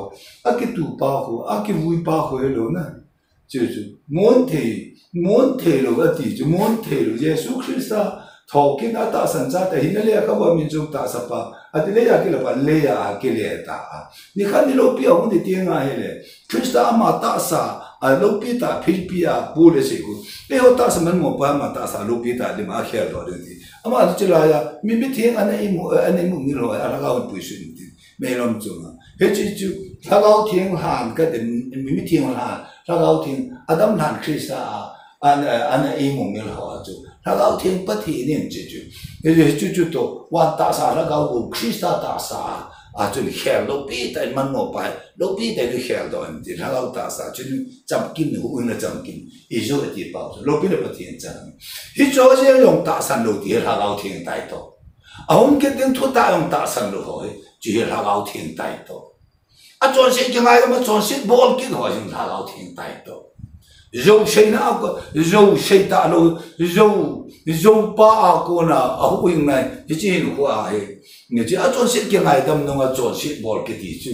a ki tu pa ho a ki vui pa ho lo na 就是monte lo ati ju monte lo Yesu Krista thokin ata sansa te hinale ka ba min jung ta sapa atile ya ke la le ya ke le ta ni khan ni lo pi ong ni tinga hele Krista ma ta sa a lo pi ta philpia pu le se ku le ho ta sa man mo pa ma ta sa lo pi ta de ma khel do de ama ju la ya mi mi thing anai mu mi lo ala ga pu su ni me lom chu ma he chi chu la ga thing han ka de mi mi thing han la ga thing adam han Krista ana imong ngel ho chu la ga thing pa thi nim chi chu ye chu to wan ta sa la ga ku Krista ta sa a chu khel lo pi ta man mo pa lo pi ta lu khel do an ti la ga ta sa chu cham kin hu na cham kin i jo ti pa lo pi le pa thi cha hi cho je yong ta san lo ti la ga thing tai to a hom ke den thu ta yong ta san lo ho ji la ga thing tai to a chon se ke ngai ma chon se bol kin ho jing la ga thing tai to dầu xây na ko dầu xây ta lo dầu pa ko na a hu ing nai hi chi hu a he ni chi a chon sit ke ngai dam no nga chon sit bol ke ti chu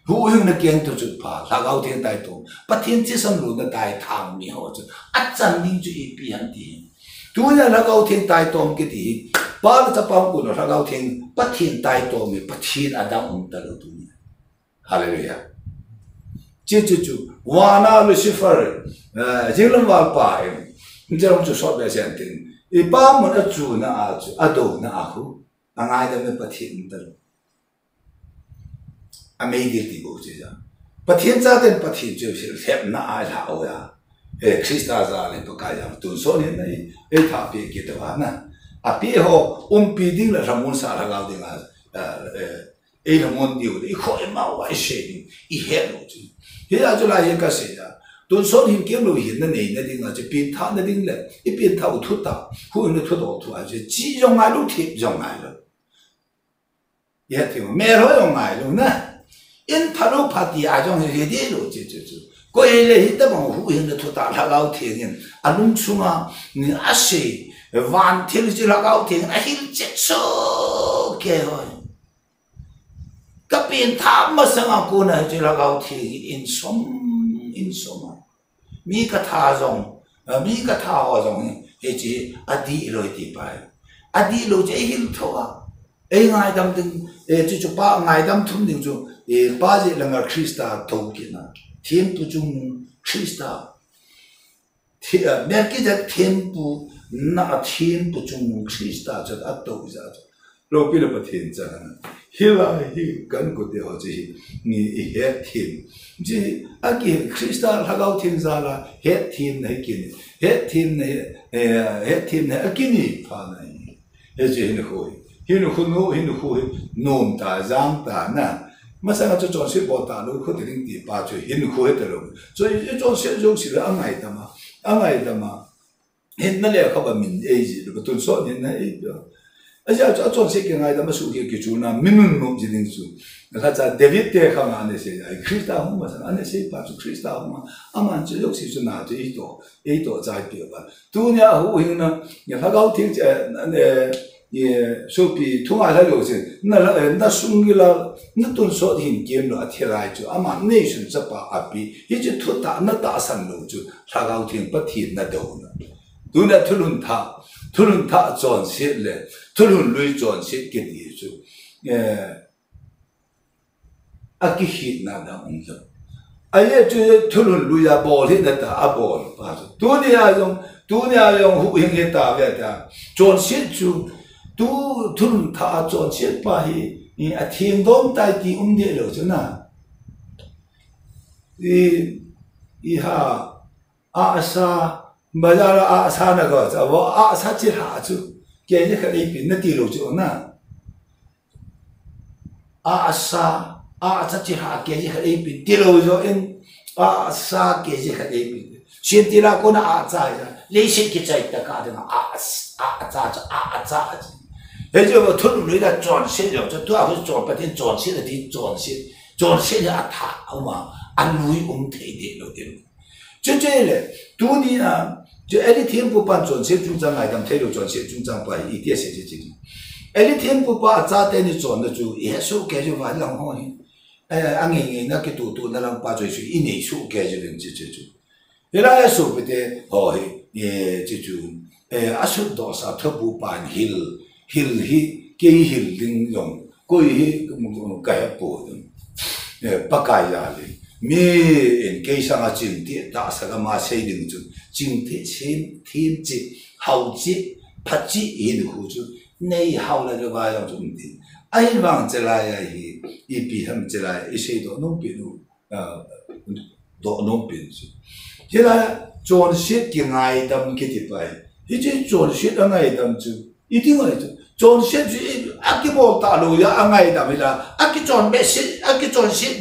hu ing na keng to chu pa la gao thiên tai to pa thiên chi sam lu na tai thang mi ho chu a chan ning chu i pi han ti tu na la gao thiên tai to ke ti pa la cha pa ko la gao thiên pa thiên tai to mi pa thiên adam ta lo tu ni hallelujah chi chu wana Lucifer jinglam wal pa njam chu so be sen tin I pa mo na chu na a chu ado na a hu angai da me pathin ta a me di ti bo chi ja pathin cha den pathin chu sil thep na a la o ya Krista za le to ka ya tu so ni na tha pe ke ta na a pi ho pi ding la ramun sa la ga ding a ramon di o I kho ma wa she ding I he lo chi he a chu la ye ka se ya Don son hin kem lo hin na nei na ding a che pin tha na ding le I pin tha u thu ta hu na thu do thu a che ji jong ai lo thi jong ai lo ye thi me ro yong ai lo na in tha lo pa ti a jong ye de lo che che che ko ye le hi ta bang hu hin na thu ta la gao thi hin a lung chu ma ni a se van thi ji la gao thi a hin che so ke ho ka pin tha ma sang a ko na ji la gao thi in som mi ka tha zong mi ka tha ho zong he chi adi lo ti pa adi lo je hil tho a ngai dam ding chu pa ngai dam thum ding chu pa je langa Krista tho ki na thiên pu chung Krista mer ki ja thiên pu na thiên pu chung Krista cha a to ja lo pi le pa thiên cha hila hi kan ko de ho ji ni he thiên ji aki Krista la gao thiên za la he thiên nei kin he thiên nei akini pa nei he ji hin khu nom ta zang ta na ma sa cho chon se bo ta lo khu de ding ti pa chu hin khu he de lo so ye chon se jo si la angai da ma hin na le kha ba min e ji lo tu so ni na e aja chon se ke ngai da ma su ke chu na min nom ji ding su la cha David te kha ma ne se ai Krista hu ma sa ne se pa chu Krista hu ma aman chu yo si chu na de e to za de ba tu nya hu hin na ya la gao ting ne ye so pi tu ma la lo se na sung gi la na tun so hin kem lo a the lai chu ama ne shin cha pa a pi hi ji thu ta na ta san lo chu la gao ting pa thi na do na tu na thulun tha chon se le thulun lui chon se ke di chu a ki hit na da ong zo a ye chu thulun lui ya bol hi na ta a bol pa tu ni ya yong hu hin ge ta ve ta chon se chu tu thulun tha chon se pa hi a thiem dom tai ti de lo chu na i ha a sa bazar a sa na go cha wo a sa chi ha chu ke ni kha ni pin na ti lo chu na a sa chi ha ke ni kha ni pin ti lo zo in a sa ke ji kha ni pin shin ti la ko na a cha ya le shi ki chai ta ka de a cha he jo ba thun lu da chon se jo cho tu a hu chon pa tin chon se de ti chon se ya tha ma an lui the de lo de这嘞，多年啊，就那里天不把转些主张来当，推流转些主张把一点些这种，那里天不把咋的你转的就耶稣给就完了好呢，安年那个多那让把最去一年数给就能这种， Hela so bete ho ye chu asut do sa thabu pan hil hi ke hil ding yong koi hi ka ha po pakaya le mi en ke sa nga chin ti ta sa ga ma sei ding chu chin ti chen tim chi hao chi phat chi yin hu chu nei hao la ba yang chu ti ai wang che la ya hi i pi ham che la i sei do no pi no do no pi chu hela John shit ki ngai dam ki ti pai hi che John shit ngai dam chu i ti ngai chu John shit ji aki bo ta lo ya ngai dam la aki John be shit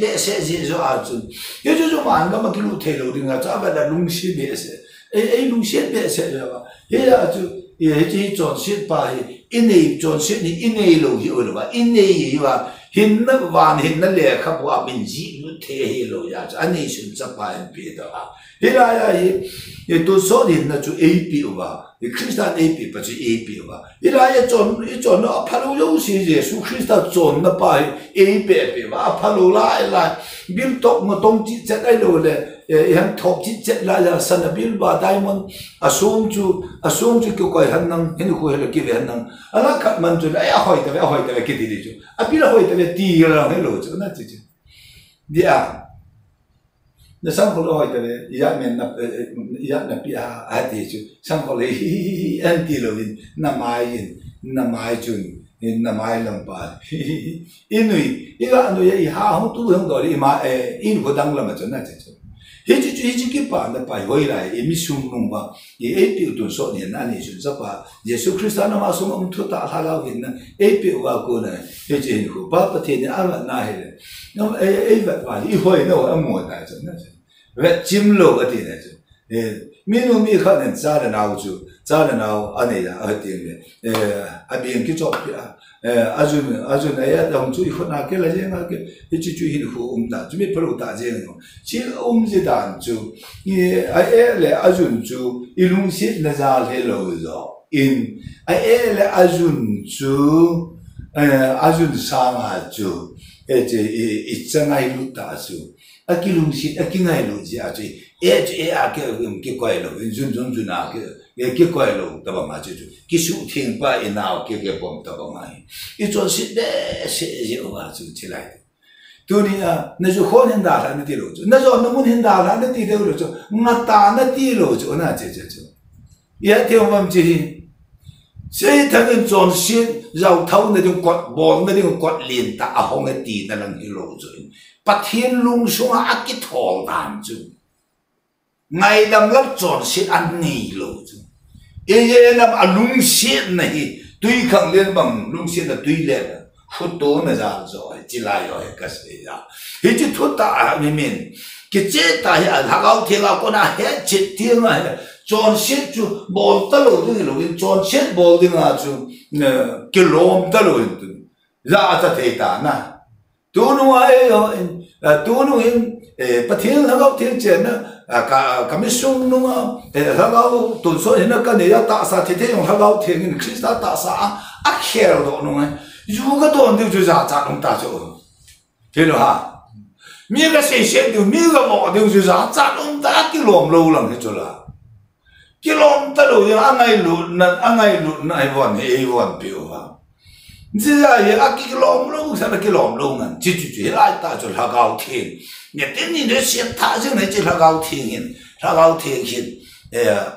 be se ji zo a chu ye chu ma ga ma ki lu the lo ding ga cha ba la lung shi be se ai lung shit be se ya ba ye ya chu ye ji John shit pa in nei John shit ni in nei lo hi o ba in nei yi ba hin na van hin na le kha bu a min ji lu the he lo ya cha ani shun cha pa en pe da hela ya ye to so ni na chu ap ba ye Christian ap pa chu ap ba hela ya chon no phalo yo si Jesu Christa chon na pa ap ba phalo la bil tok ma tong chi chat ai lo le han thok chi chat la ya san bil ba diamond asum chu ko kai han nang hin ko hele ki ve han nang ala khat man chu la ya hoi ta ki di chu a bil hoi ta ti la hello chu na chi dia na sang ko hoi ta ya men na pi a ti chu sang ko le an ti lo na mai chun na mai lang pa inui ila anu ya ha hu tu hong do ri ma in ko dang la ma chu na chu Hiji ki pa na pa hoi lai emi sum nung ba ye epi tu so ni na ni chu za pa Yesu Christa na ma sum tu ta ha la win na epi wa ko na hiji ko ba pa the ni a na he no va pa i hoi no a mo da chu na ve jim lo a ti na chu mi no mi kha nen za da na chu za da na a ne ya a ti le a bien ki chop ya azun ya dong chu hu na ke la je na ke chi chu hin hu da chu mi pro da je no chi ji dan chu ye a le azun chu ilung si na za le lo zo in a le azun chu azun sa ma chu je i chang ai lu ta chu a ki lung si a ki ngai lu ji a chi a ke ki kwai lo jun na ke ki kwai lo ta ba ma chu ki su thing pa inao ke bom ta ba mai i chon si de se je wa chu chi lai tu ni na ju ho nen da la na ti lo chu na jo no mun hin da la na ti de lo chu nga ta na ti lo chu na che chu ye ti om chi se ta gen chon si rau thau na ju kwat bom na ju kwat lin ta a hong a ti na lang hi lo chu pa thiên lung sung a ki thol dan chu ngai dam lap chon si an nei lo chu ye nam alung shit nahi tui khang len bang lung shit na tui le khu to na za zo chi la yo ka se ya hi chi thu ta mi min ki che ta ya ha gao the la ko na he chi ti ma chon shit chu bol ta lo du lo chon shit bol ding a chu ki lom ta lo za ta the ta na tu nu ai yo tu nu in pa thiên ha gao thiên chen na kami sung nunga hagao tu so ina ka ne ya ta sa the yong hagao theng Christa ta sa a kher do nunga yu ga do ndu ju za cha nong ta jo thế lo ha mi ga se se du mi ga mo du ju za cha nong ta ki lom lo lang he cho la ki lom ta lo ya angai lu na ai won he won pi wa ji ya ye a ki lom lo sa na ki lom lo ngan ji lai ta jo hagao theng你等你的先他这个就他高听人，他高听人，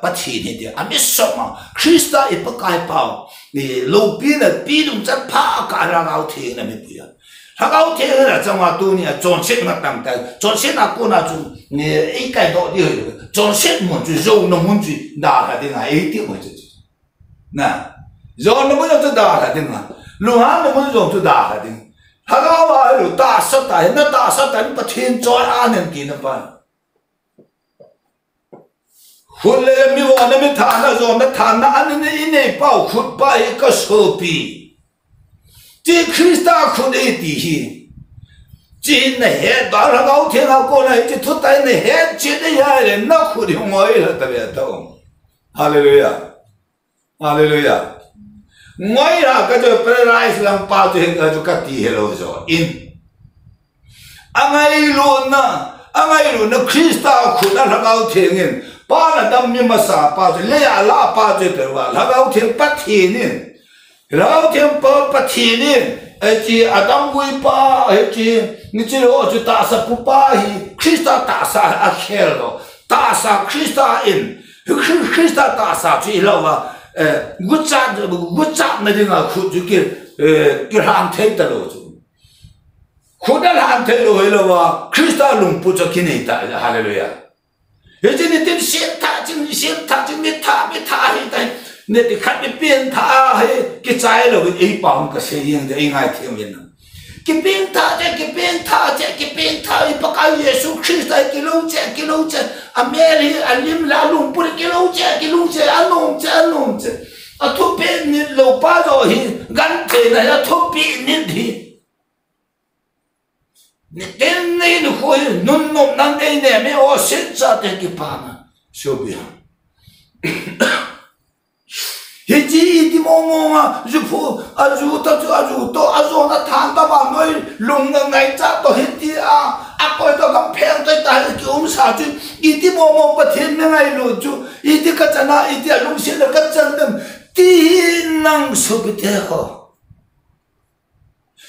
不听你的，啊没什么，Krista 也不该报，你路边的比动在怕干他高听那没不要，他高听了，怎么多呢？转线那当代，转线那过那种，你一改到的，转线么就肉那么就拿他的啊，一定会这，那肉那么就拿他的啊，路上那么就拿他的。他讲话有大杀大，那大杀大不天灾安能给那办？后来没往那边谈那种，那谈那安那一内包括把一个手臂，这Krista可能底下，这那些大了老天啊过来，这突然那些这那些人那可能我也特别懂，哈利路亚，哈利路亚。Ngoài ra cái chỗ paradise lang pa tu heng cái chỗ cái ti hello zo in angai luôn na angai ru na Krista khuna lagau thengin pa na dam mi ma sa pa le ya la pa je te wa lagau theng pathinin lagau theng pa pathinin ai adam gui pa ai ni chi ro chu ta sa pu pa hi Krista ta sa a khel ta sa Krista in Krista ta sa chi lo wa gutcha na dinga khu ju ki han thei ta lo chu khuna han thei lo lo wa Krista lung pu cho kini ta hallelujah he ji ni tin sien ta jing ni ta hi ta ne ti khat ni pian tha he ki chai lo ei pang ka se yeng de ngai thiam yin ki pian tha i pa ka Yesu Krista ki lo che ameri alim la lung pur ki lo che anom che a thu pe ni lo pa do hi gan the na ya thu pi ni thi ni ten ni no ho nun nom nan de ne me o sit cha te ki pa na so bi Heji di mongonga jupu aju na thanta ba noi lunga ngai cha to heti a ko to kam pheng to ta ki sa chu iti momo pathen me ngai lu chu iti ka chana iti lung se ka chan dem ti nang su bi te ho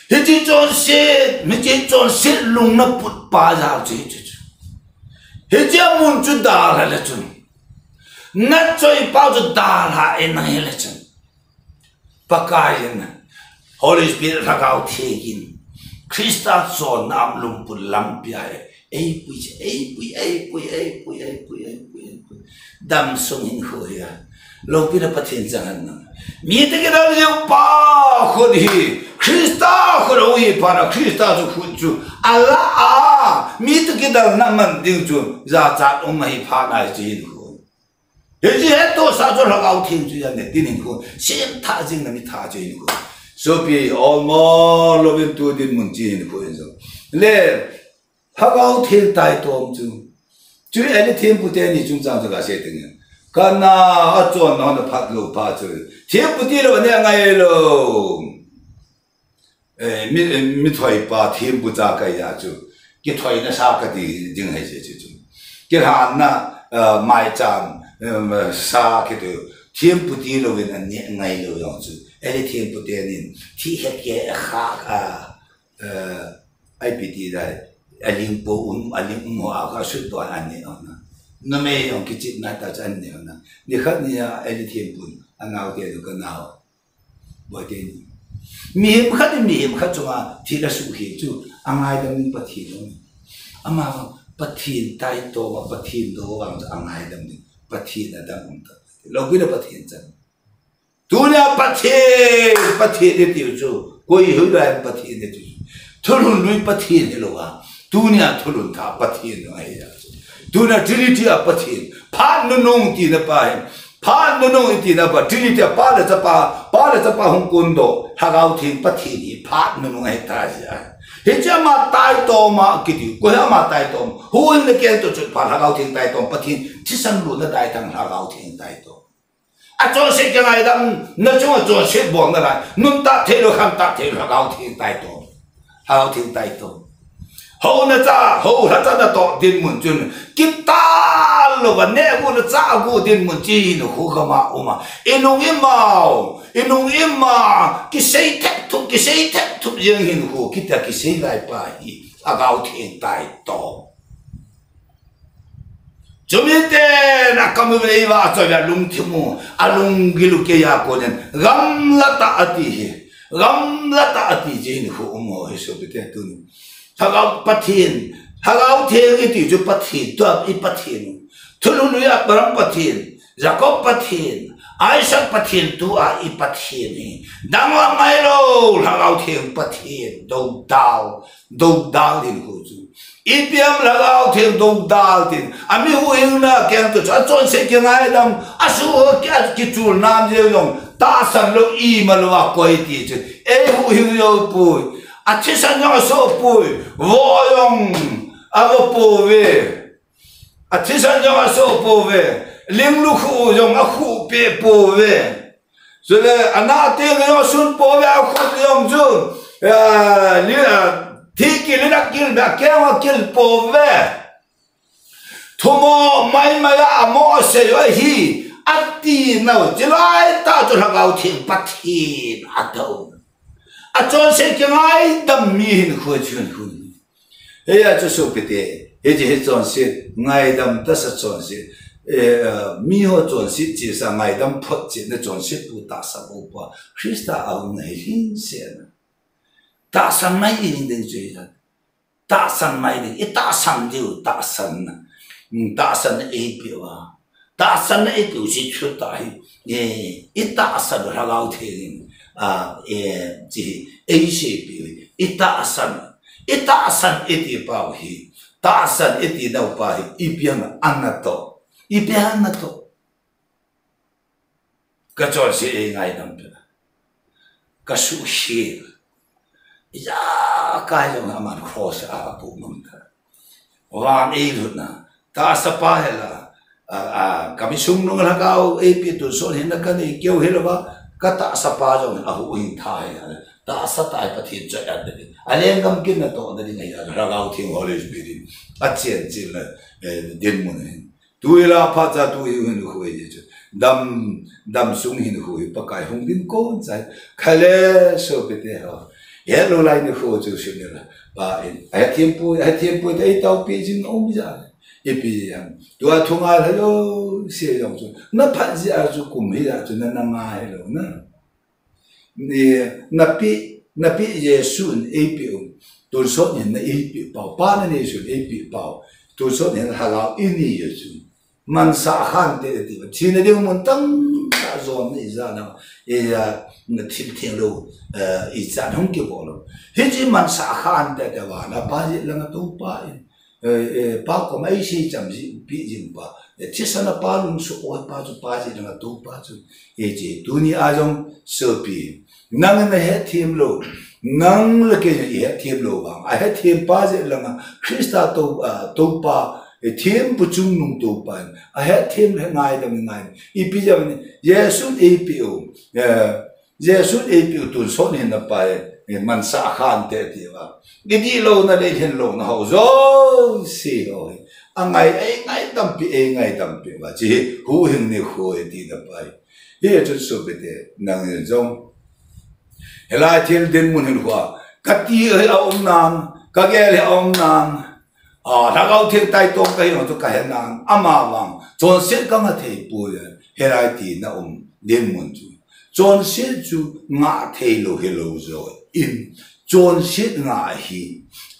heji chon se lung na put pa ja chu heji mun chu da la chu not joy about Dala in Heliton. Pakayan, Holy Spirit Hagao taking Christa saw Namlum put Lampia, Dam sung in Korea. Lopida Patinzan. Meet the girl Pa could he Christa could we para Christa to Kuju Allah meet together Naman Dinju Zata Umai Pana Jin. Heji to sa jo lagau thing chu ya ne tin ko sem tha jing na mi tha jo in ko so bi almo lovin tu din mun ji in ko so le lagau thing tai tom chu any thing pu te ni chung chang ga se ding ka na a cho na na phat lo pa chu thing pu ti lo ne ngai lo mi thoi pa thing pu cha ka ya chu ki thoi na sa ka di jing hai se chu ki han na mai chang sa ke do thiên bút đi rồi nên ngày rồi đó chứ, ấy thiên bút đi nên thi hết cái khác IPT đây, anh linh mua cái số đồ anh này nó mấy ông cái chuyện này ta chân này nó,你看你啊，ấy thiên bút anh nào tiền được cái nào, bao tiền, mình không chung à, thì là số hiện chứ, anh ai đang mình bắt thiên rồi, anh mà bắt thiên tai to bắt thiên đó anh ai đang mình bắt thiên là đang mình lâu bây giờ bắt thiên chân, dunia bắt thiên để tiêu chú, coi hiểu là bắt thiên để tiêu chú, thôn lui bắt thiên để lo à, dunia thôn thà bắt thiên nó hay à, dunia chỉ đi bắt thiên, phan nó nông thì nó phải, phan nó nông thì nó phải, chỉ đi pha là chấp Hong Kong đó, hàng áo thiên bắt thiên đi, phan nó nông hay ta gì à, hiện giờ mà tai to mà cái điều, coi mà tai to, hồi này cái tổ chức phan hàng áo thiên tai to bắt thiên, chỉ sang luôn là tai thằng hàng áo thiên tai to. À cho sẽ cái này đâm nó chúng là cho sẽ buồn cái này nung ta thế rồi không ta thế rồi hao thiên tai to hậu nó ra hậu nó ra đó tiền muốn chun kita lo và nè của nó ra của tiền muốn chi nó khó mà inung im mà cái xây thép thục riêng hình hồ kita cái xây lại bài hao thiên tai to chúng ta na kami về và cho về lung thimu, alung gilu kia ya cô nên gam lata ati gì nữa không ngồi hết số bete tu, hagao pathin cái gì chú pathin, tu ít pathin, thulu nuya barang pathin, Jacob pathin, Isaac pathin tu ít pathin ni, dangwa mailo hagao thieng pathin, dou dao din cô chú. IPM lagao thiên đông đal tin, ami huing na keng tu chọn sẽ keng ai đam, asu cái chul nam je yong, ta san lo i mà lo quay ti chứ, huing yo pui, chỉ san yo so pui, vô yong, avo po về, chỉ san yo so po về, ling lu khu yong khu pe po về, rồi là anh tiếng yo sun po về khu yong chun, thì cái này kêu là kêu mà kêu po về, Thomo mai maya amo se yo hi ati no jilai ta chu hagau thing pathin atau achon se kengai dam mi hin khu chun khu he ya chu so pete he je chon se ngai dam ta sa chon se mi ho chon se ji sa ngai dam phot je na chon se pu ta sa bo pa Krista au ngai hin se na ta sang mai in den je ta sang mai ni ta sang ju ta san na ta san e pi wa ta san e pi si chu ta hi ta san ra gao the ji e si pi ta san e ti pa hi ta san e ti no pa hi i pi na anato ka cho si e ngai dam pe ka su shi ya ka yo na man cross a pu mong ta wa e lu na ta sa pa hela kami sung nung la gao e pi tu so hin na ka ni kyo hela ba ka ta sa pa jo a hu in tha ya ta sa ta pa thi cha ya de ale ngam kin na to de ni ya ra gao thi holy spirit a chen chin la din mun hin tu la pa cha tu hu hin hu ye chu dam sung hin hu pa kai hung din ko chai khale so pe te ha ye lo lai ni hu chu shin la ba ai tiempo de tao pi jin om ja ipi yang dua tungai hello sia yang tu na pan si azu kum hi ya tu na nga hello na ni na pi Yesu ipi tu so ni na ipi pa pa na ni Yesu ipi pa tu so ni ha la ini Yesu man sa han de ti chi na de mun tang ta zo ni za na ya na tim tim lo i za hong ke bo lo hi ji man sa han de wa na pa ji la tu pa pa ko mai si cham si pi jin pa chi sana pa lung su o pa chu pa ji na tu pa chu ji tu ni a jong so pi nang na he thim lo nang le ke he thim lo ba a he thim pa ji la na Krista to pa thim bu chung nung to pa a he thim he ngai dam ngai I pi ja ni Yesu e pi o tu so ni na pa man sa khan te ti wa di lo na le hen lo na ho zo si ho ngai dam pi wa ji hu hin ni ho ti da pai ye chu so be de nang jong hela thil den mun hin wa ka ti a om nang ka ge le om nang ra gao thil tai tong kai ho to ka hen nang ama wang chon se ka ma thei pu ye hela ti na om den mun chu chon se chu nga thei lo he lo zo in chon se nga hi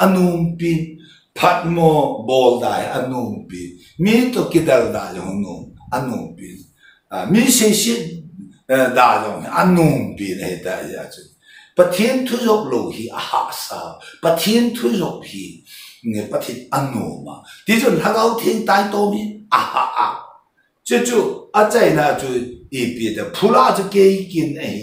anum pin phat mo bol dai anum pin mi to kidal da jo no anum pin mi se da jo anum pin he da ya chu pathin thu jok lo hi a ha sa pathin thu jok hi nge pathin anuma ti jun ha gao thing tai to mi a ha a chu a chai na chu I pi de phula chu ke kin ai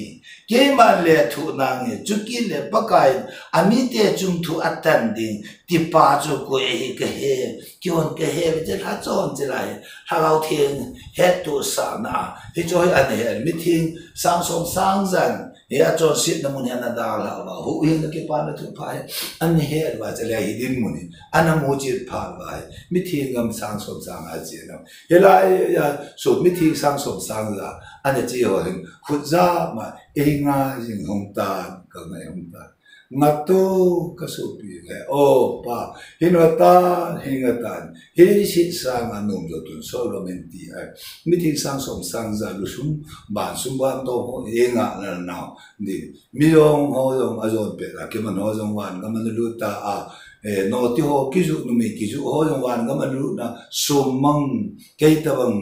ke man le thu na nge chu ki le pakai ami te chung thu atan ding ti pa chu ko e ke he kyon ke he je la chon je lai ha lao thien he tu sa na he choi an he mi thing sang som sang zan he a chon sit na mun na da la ba hu hin ke pa na thu pa an he wa je la hi din mun an mo ji pa ba mi thing ngam sang som sang a je na he la ya so mi thing sang som sang la an ji ho hin khu za ma e nga jing hong ta ka ngai hong ta nga to ka so pi le o pa hin wa ta hin ga ta hi si sa nga nom jo tun so lo men ti ai mi thing sang som sang za lu sum ban to ho e nga na na ni mi yong ho yong a jo pe la ke man ho jong wan ga man lu ta a no ti ho ki ju no me ki ju ho jong wan ga man lu na so mang ke ta bang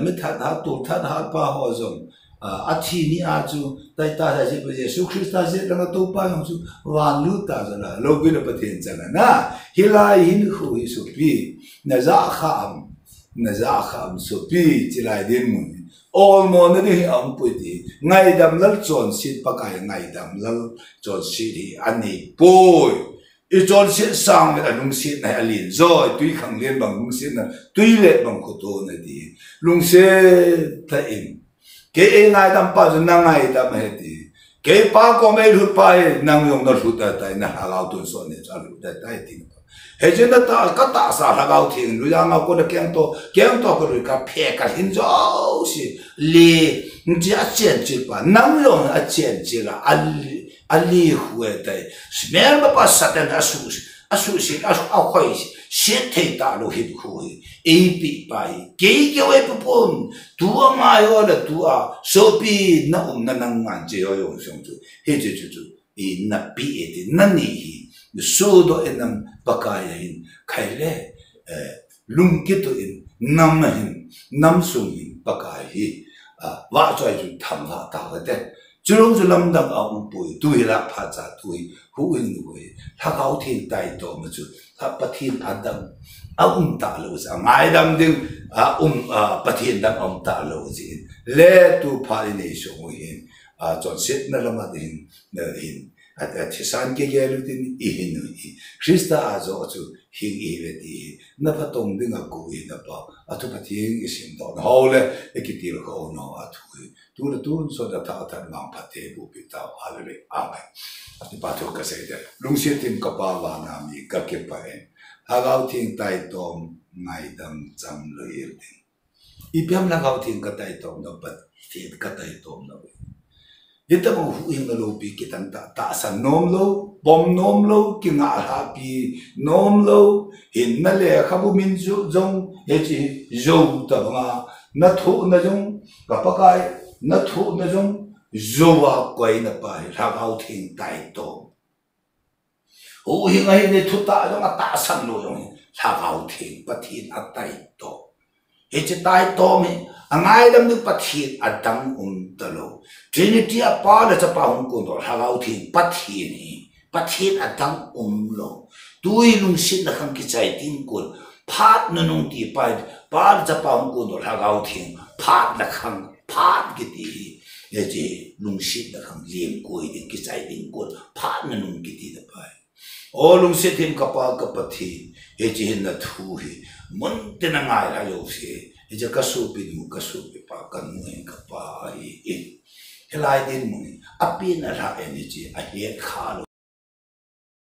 mi tha tu tha pa ho jong a thi ni a chu tai ta sa ji Yesu Krista je la to pa yong chu wan lu ta za la lo bi na pathin cha na hilai hin khu hi su pi na za kham su pi chi lai din mun all mo na ni am pu ti ngai dam lal chon sit pa kai ngai dam lal chon si di ani poi I chon sit sang me lung sit na alin zo tui khang len bang lung sit na tui le bang ko to na di lung se ta in ke ngai dam pa zo na ngai dam he ti ke pa ko me lu pa nang yong na lu ta tai na ha lao tu so ne cha lu ta tai ti hệ chứ nó ta cắt tạ sa là gạo thiền rồi ra ngao con nó keng to cái rồi cả phe cả hình dấu xí li chỉ chuyện chỉ ba nắm lòng chuyện chỉ là ali huệ đây xem mà pas sát đến asus ao khơi xét thấy ta lo hít khui bị bài cái vậy bún tua mai rồi là tua sopi na năng ngàn chỉ rồi dùng xong rồi hết chứ na bị thì na nỉ số đó em bakai hin khai lệ lung kết to nam sung hin bakai hi vợ cho ai tham gia tạo cái đấy chú long chú lâm đằng ông bùi tuổi là phát ra tuổi hữu hình người他搞天带多么就他不天安当大路上爱当定不天当大路上来都怕你说我hin做事那么的hin thì san cái gì luôn tin ý nữa Christa azo cho hình ý về đi nó phát động đến ngã cố ý nó bảo tu phát hiện cái sinh đó hậu lệ cái điều khó nó tu là tu so đã tạo thành mang phát thế bộ bị tạo amen thì bắt đầu cái gì đấy lung xịt tin các bà và nam y các cái bài hagao thiên tai tom ngày đằng chăm lợi yên ý biếng là hagao thiên cái tai tom nó bắt thiên cái tai tom nó Ita mo huing na lopi kitang ta sa nom lo bom nom lo kinga happy nom lo hin na le khabu min ju jong he chi jo ta nga na thu na jong kapakai na thu na jong jo wa koi na pa ha gao thing tai to huing ai ne thu ta jong ta san lo jong ha gao thing pa thin a tai to he chi tai to me angai dam nu pathin adang talo trinity apa la chapa hong ko do hagau thin pathin adang lo tui lung sin la khang ki chai tin ko phat na nung ti pa chapa hong ko do hagau thin phat la khang phat ki ti ye ji lung sin la khang liem ko i ki chai tin ko phat na nung ki ti da pai o lung sin tin ka pa pathi ye ji hin na thu hi mun te na ngai la yo se Ija kasupi pa kanui kapa i helai din muni api na ra energy a he khalo